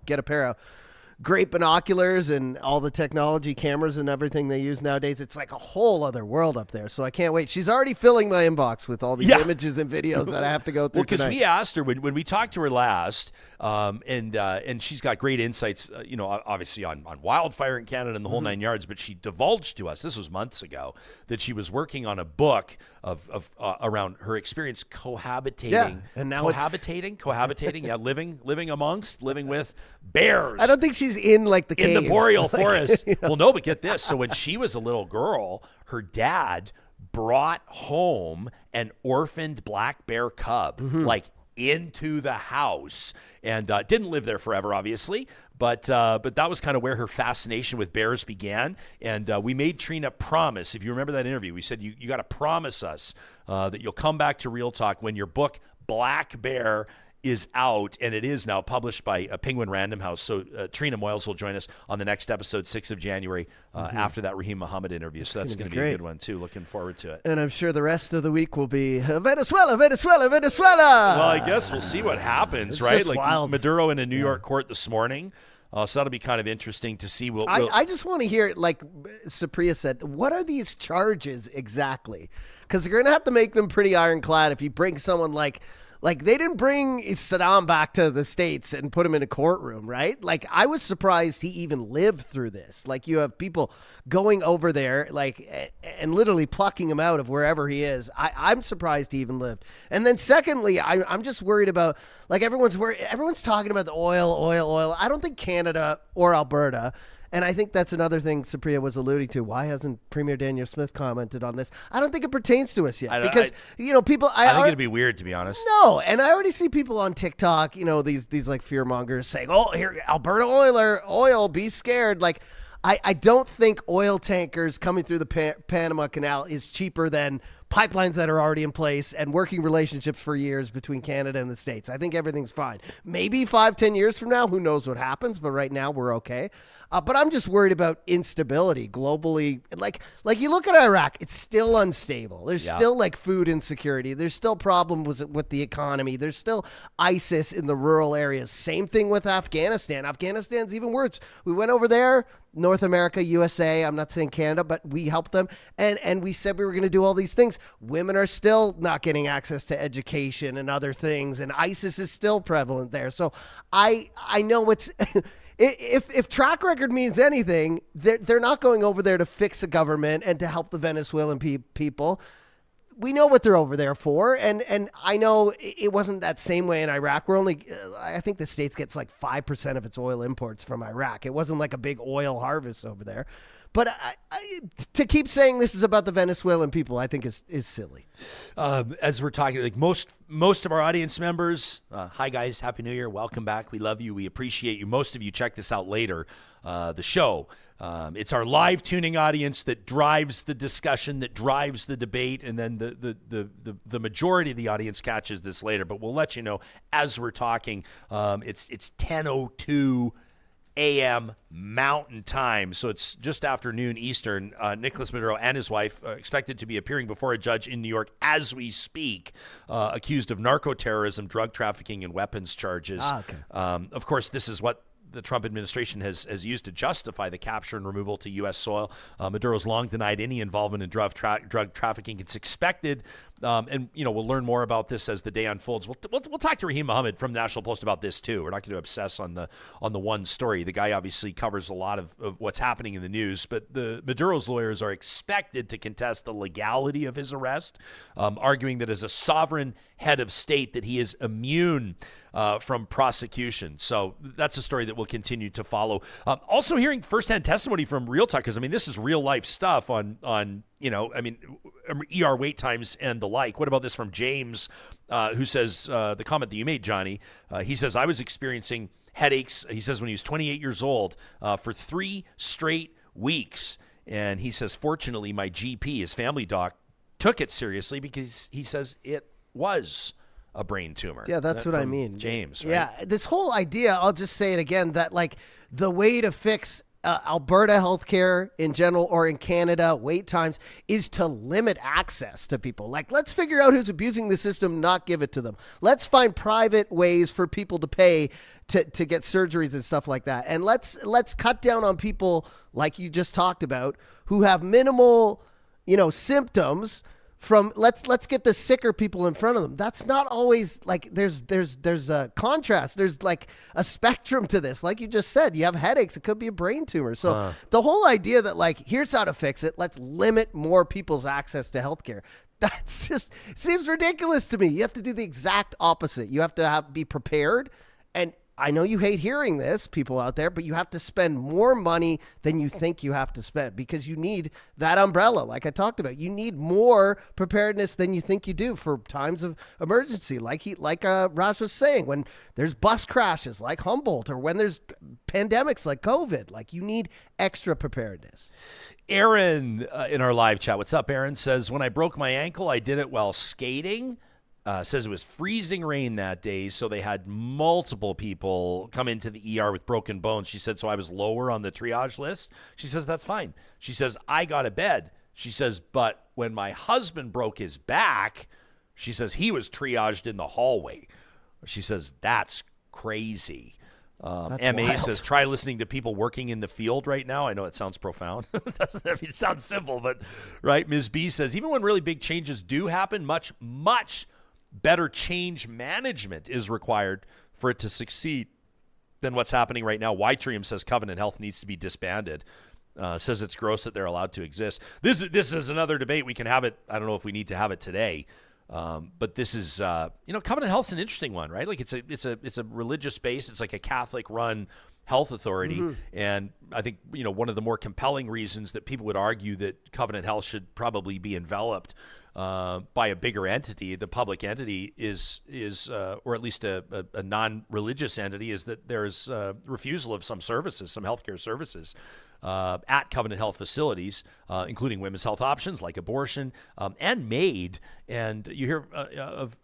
get a pair of great binoculars and all the technology, cameras and everything they use nowadays, it's like a whole other world up there. So I can't wait. She's already filling my inbox with all these images and videos that I have to go through. Well, because we asked her when we talked to her last, and she's got great insights, obviously on wildfire in Canada and the whole 9 yards. But she divulged to us, this was months ago, that she was working on a book of around her experience cohabitating, and now living with bears. I don't think she's in like the cave. In the boreal forest. Well, no, but get this. So when she was a little girl, her dad brought home an orphaned black bear cub, like into the house, and didn't live there forever, obviously. But that was kind of where her fascination with bears began. And we made Trina promise. If you remember that interview, we said, you got to promise us that you'll come back to Real Talk when your book, Black Bear, is out, and it is now published by Penguin Random House. So Trina Moyles will join us on the next episode, 6th of January, after that Rahim Mohammed interview. So that's going to be a good one, too. Looking forward to it. And I'm sure the rest of the week will be Venezuela, Venezuela, Venezuela. Well, I guess we'll see what happens, it's right? Like wild. Maduro in a New York court this morning. So that'll be kind of interesting to see. I just want to hear, like Supriya said, what are these charges exactly? Because they're going to have to make them pretty ironclad if you bring someone like they didn't bring Saddam back to the States and put him in a courtroom, right? Like, I was surprised he even lived through this. Like, you have people going over there, like, and literally plucking him out of wherever he is. I'm surprised he even lived. And then secondly, I'm just worried about, like, everyone's talking about the oil. I don't think Canada or Alberta, and I think that's another thing Supriya was alluding to. Why hasn't Premier Daniel Smith commented on this? I don't think it pertains to us yet. Because people... I think it'd be weird, to be honest. No, and I already see people on TikTok, these like fear mongers saying, oh, here, Alberta oil, be scared. Like, I don't think oil tankers coming through the Panama Canal is cheaper than pipelines that are already in place and working relationships for years between Canada and the States. I think everything's fine. Maybe 5-10 years from now, who knows what happens, but right now we're okay. But I'm just worried about instability globally. Like you look at Iraq, it's still unstable. There's still like food insecurity. There's still problems with the economy. There's still ISIS in the rural areas. Same thing with Afghanistan. Afghanistan's even worse. We went over there, North America, USA, I'm not saying Canada, but we helped them. And we said we were going to do all these things. Women are still not getting access to education and other things. And ISIS is still prevalent there. So I know it's... If track record means anything, they're not going over there to fix a government and to help the Venezuelan people. We know what they're over there for, and I know it wasn't that same way in Iraq. I think the States gets like 5% of its oil imports from Iraq. It wasn't like a big oil harvest over there. But to keep saying this is about the Venezuelan people, I think is silly. As we're talking, like most of our audience members, hi guys, Happy New Year, welcome back. We love you, we appreciate you. Most of you check this out later, the show. It's our live tuning audience that drives the discussion, that drives the debate, and then the majority of the audience catches this later. But we'll let you know as we're talking. It's 10:02 a.m. Mountain Time, so it's just after noon Eastern. Nicolás Maduro and his wife expected to be appearing before a judge in New York as we speak, accused of narco-terrorism, drug trafficking, and weapons charges. Okay. Of course, this is what the Trump administration has used to justify the capture and removal to U.S. soil. Maduro's long denied any involvement in drug trafficking. It's expected, and we'll learn more about this as the day unfolds. We'll talk to Raheem Mohammed from National Post about this too. We're not going to obsess on the one story. The guy obviously covers a lot of what's happening in the news, but the Maduro's lawyers are expected to contest the legality of his arrest, arguing that as a sovereign head of state that he is immune from prosecution. So that's a story that we'll continue to follow. Also hearing firsthand testimony from real talkers. I mean, this is real life stuff on ER wait times and the like. What about this from James, who says the comment that you made, Johnny? He says, I was experiencing headaches, he says, when he was 28 years old for 3 straight weeks. And he says, fortunately, my GP, his family doc, took it seriously because he says it was a brain tumor. Yeah, that's what I mean. James, right? Yeah, this whole idea, I'll just say it again, that like the way to fix Alberta healthcare in general, or in Canada, wait times, is to limit access to people. Like, let's figure out who's abusing the system, not give it to them. Let's find private ways for people to pay to get surgeries and stuff like that. And let's cut down on people like you just talked about who have minimal, symptoms. From let's get the sicker people in front of them. That's not always like there's a contrast. There's like a spectrum to this. Like you just said, you have headaches. It could be a brain tumor. So the whole idea that like, here's how to fix it. Let's limit more people's access to healthcare. That's just seems ridiculous to me. You have to do the exact opposite. You have to be prepared. And I know you hate hearing this, people out there, but you have to spend more money than you think you have to spend because you need that umbrella, like I talked about. You need more preparedness than you think you do for times of emergency, like Raj was saying, when there's bus crashes like Humboldt, or when there's pandemics like COVID. Like, you need extra preparedness. Aaron in our live chat, what's up, Aaron, says, when I broke my ankle, I did it while skating. Says it was freezing rain that day, so they had multiple people come into the ER with broken bones. She said, so I was lower on the triage list. She says, that's fine. She says, I got a bed. She says, but when my husband broke his back, she says, he was triaged in the hallway. She says, that's crazy. MA says, try listening to people working in the field right now. I know it sounds profound. It sounds simple, but right. Ms. B says, even when really big changes do happen, much better change management is required for it to succeed than what's happening right now. Ytrium says Covenant Health needs to be disbanded. Says it's gross that they're allowed to exist. This is another debate. We can have it. I don't know if we need to have it today. But this is, Covenant Health's an interesting one, right? Like it's a religious base. It's like a Catholic run health authority. Mm-hmm. And I think, one of the more compelling reasons that people would argue that Covenant Health should probably be enveloped by a bigger entity, the public entity is or at least a non-religious entity, is that there's refusal of some services, some healthcare services at Covenant Health facilities, including women's health options like abortion and MAID. And you hear of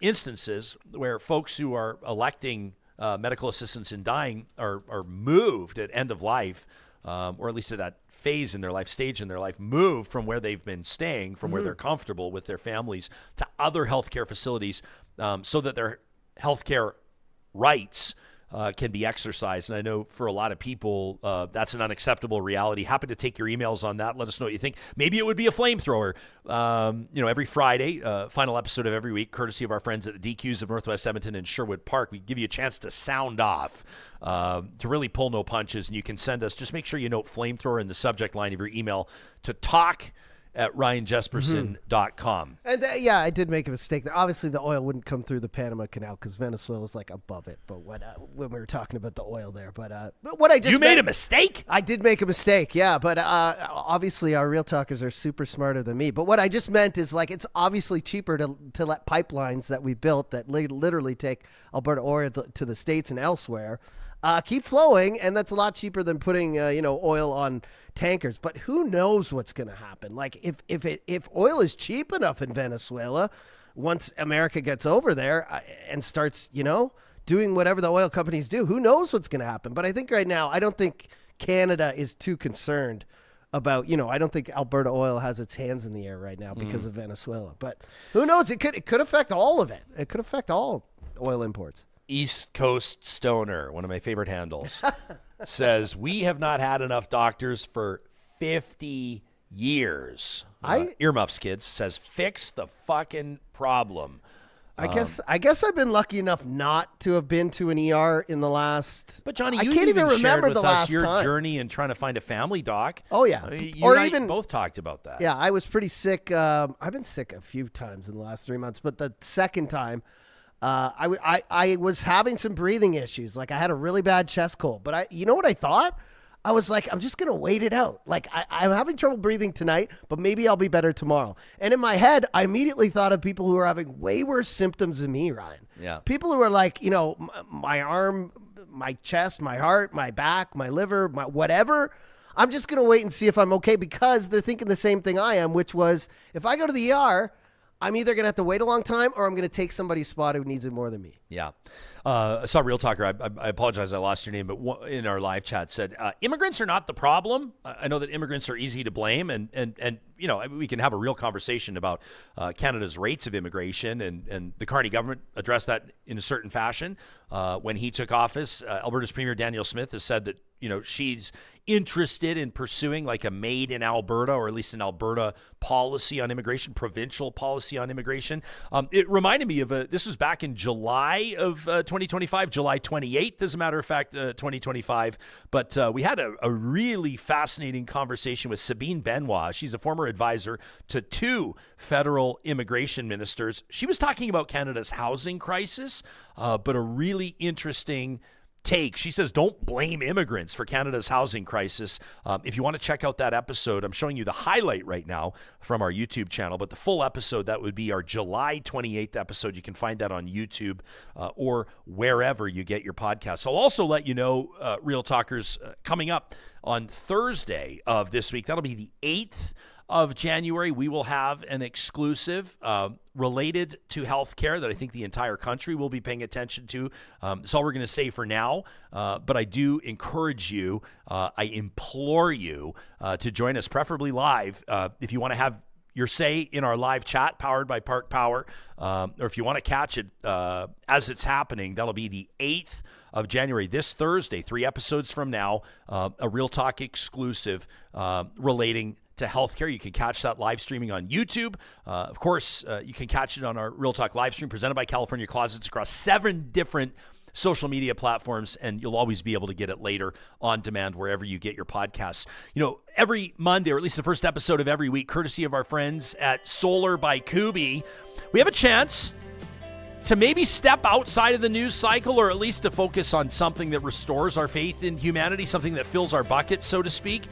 instances where folks who are electing medical assistance in dying are moved at end of life, or at least at that phase in their life, stage in their life, moved from where they've been staying, from where they're comfortable with their families, to other healthcare facilities, so that their healthcare rights can be exercised. And I know for a lot of people, that's an unacceptable reality. Happy to take your emails on that. Let us know what you think. Maybe it would be a flamethrower. Every Friday, final episode of every week, courtesy of our friends at the DQs of Northwest Edmonton and Sherwood Park, we give you a chance to sound off, to really pull no punches. And you can send us, just make sure you note flamethrower in the subject line of your email to talk@ryanjespersen.com. And I did make a mistake there. Obviously, the oil wouldn't come through the Panama Canal because Venezuela is like above it. But when we were talking about the oil there, but what I just you made a mistake. I did make a mistake, yeah. But obviously, our real talkers are super smarter than me. But what I just meant is like it's obviously cheaper to let pipelines that we built that literally take Alberta oil to the States and elsewhere keep flowing, and that's a lot cheaper than putting oil on tankers. But who knows what's going to happen? Like if oil is cheap enough in Venezuela, once America gets over there and starts doing whatever the oil companies do, who knows what's going to happen? But I think right now, I don't think Canada is too concerned about I don't think Alberta Oil has its hands in the air right now because of Venezuela. But who knows? It could affect all of it. It could affect all oil imports. East Coast Stoner, one of my favorite handles, says, we have not had enough doctors for 50 years. Earmuffs Kids says, fix the fucking problem. I guess I've been lucky enough not to have been to an ER in the last. But Johnny, I you can't even shared remember with the us last your time. journey in trying to find a family doc. Oh yeah, You and I both talked about that. Yeah, I was pretty sick. I've been sick a few times in the last 3 months, but the second time, I was having some breathing issues. Like I had a really bad chest cold. But you know what I thought? I was like, I'm just going to wait it out. Like, I'm having trouble breathing tonight, but maybe I'll be better tomorrow. And in my head, I immediately thought of people who are having way worse symptoms than me, Ryan. Yeah. People who are like, my arm, my chest, my heart, my back, my liver, my whatever. I'm just going to wait and see if I'm okay because they're thinking the same thing I am, which was if I go to the ER, I'm either going to have to wait a long time or I'm going to take somebody's spot who needs it more than me. Yeah. I saw Real Talker. I apologize. I lost your name, but in our live chat said, immigrants are not the problem. I know that immigrants are easy to blame. And we can have a real conversation about Canada's rates of immigration. And the Carney government addressed that in a certain fashion. When he took office, Alberta's Premier Danielle Smith has said that, she's interested in pursuing like a made in Alberta, or at least an Alberta policy on immigration, provincial policy on immigration. It reminded me of this was back in July of 2025, July 28th, as a matter of fact, 2025. But we had a really fascinating conversation with Sabine Benoit. She's a former advisor to 2 federal immigration ministers. She was talking about Canada's housing crisis, but a really interesting take. She says, don't blame immigrants for Canada's housing crisis. If you want to check out that episode, I'm showing you the highlight right now from our YouTube channel, but the full episode, that would be our July 28th episode. You can find that on YouTube or wherever you get your podcasts. I'll also let you know, Real Talkers, coming up on Thursday of this week, that'll be the 8th of January, we will have an exclusive related to healthcare that I think the entire country will be paying attention to. That's all we're going to say for now, but I do encourage you, I implore you to join us, preferably live, if you want to have your say in our live chat powered by Park Power, or if you want to catch it as it's happening, that'll be the 8th of January, this Thursday, 3 episodes from now, a Real Talk exclusive relating to healthcare. You can catch that live streaming on YouTube. Of course, you can catch it on our Real Talk live stream presented by California Closets across 7 different social media platforms, and you'll always be able to get it later on demand wherever you get your podcasts. Every Monday, or at least the first episode of every week, courtesy of our friends at Solar by Kuby, we have a chance to maybe step outside of the news cycle, or at least to focus on something that restores our faith in humanity, something that fills our bucket, so to speak.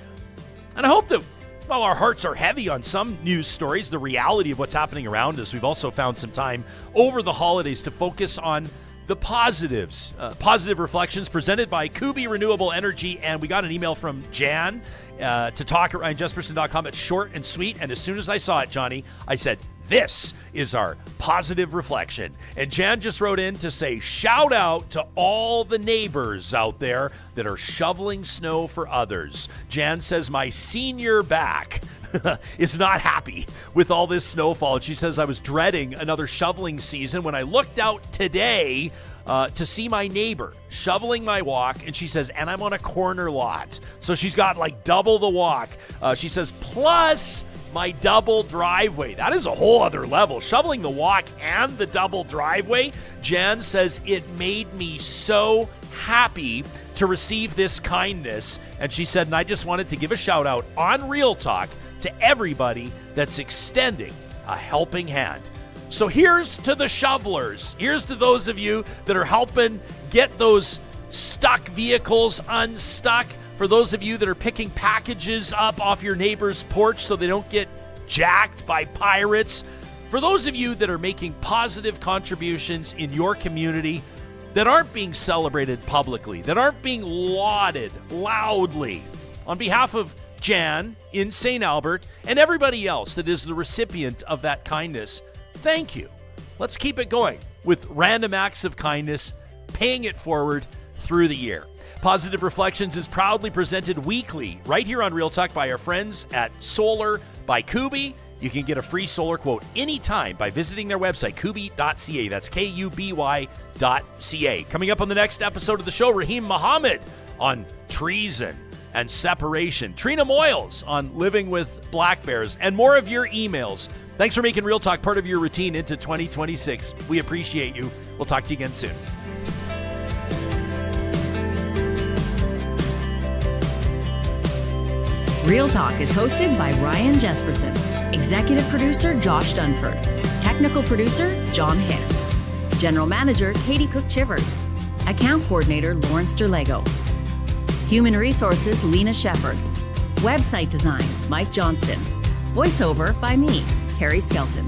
And I hope that while our hearts are heavy on some news stories, the reality of what's happening around us, we've also found some time over the holidays to focus on the positives. Positive reflections presented by Kuby Renewable Energy. And we got an email from Jan to talk at RyanJespersen.com. It's short and sweet. And as soon as I saw it, Johnny, I said, this is our positive reflection. And Jan just wrote in to say, shout out to all the neighbors out there that are shoveling snow for others. Jan says, my senior back is not happy with all this snowfall. And she says, I was dreading another shoveling season when I looked out today to see my neighbor shoveling my walk. And she says, and I'm on a corner lot. So she's got like double the walk. She says, plus my double driveway. That is a whole other level. Shoveling the walk and the double driveway. Jan says, it made me so happy to receive this kindness. And she said, and I just wanted to give a shout out on Real Talk to everybody that's extending a helping hand. So here's to the shovelers. Here's to those of you that are helping get those stuck vehicles unstuck. For those of you that are picking packages up off your neighbor's porch so they don't get jacked by pirates. For those of you that are making positive contributions in your community that aren't being celebrated publicly, that aren't being lauded loudly. On behalf of Jan in St. Albert and everybody else that is the recipient of that kindness, thank you. Let's keep it going with random acts of kindness, paying it forward through the year. Positive Reflections is proudly presented weekly right here on Real Talk by our friends at Solar by Kuby. You can get a free solar quote anytime by visiting their website, kuby.ca. That's KUBY.ca. Coming up on the next episode of the show, Raheem Mohammed on treason and separation. Trina Moyles on living with black bears, and more of your emails. Thanks for making Real Talk part of your routine into 2026. We appreciate you. We'll talk to you again soon. Real Talk is hosted by Ryan Jespersen, executive producer Josh Dunford, technical producer John Harris, general manager Katie Cook-Chivers, account coordinator Lawrence Derlego, human resources Lena Shepard, website design Mike Johnston, voiceover by me, Carrie Skelton.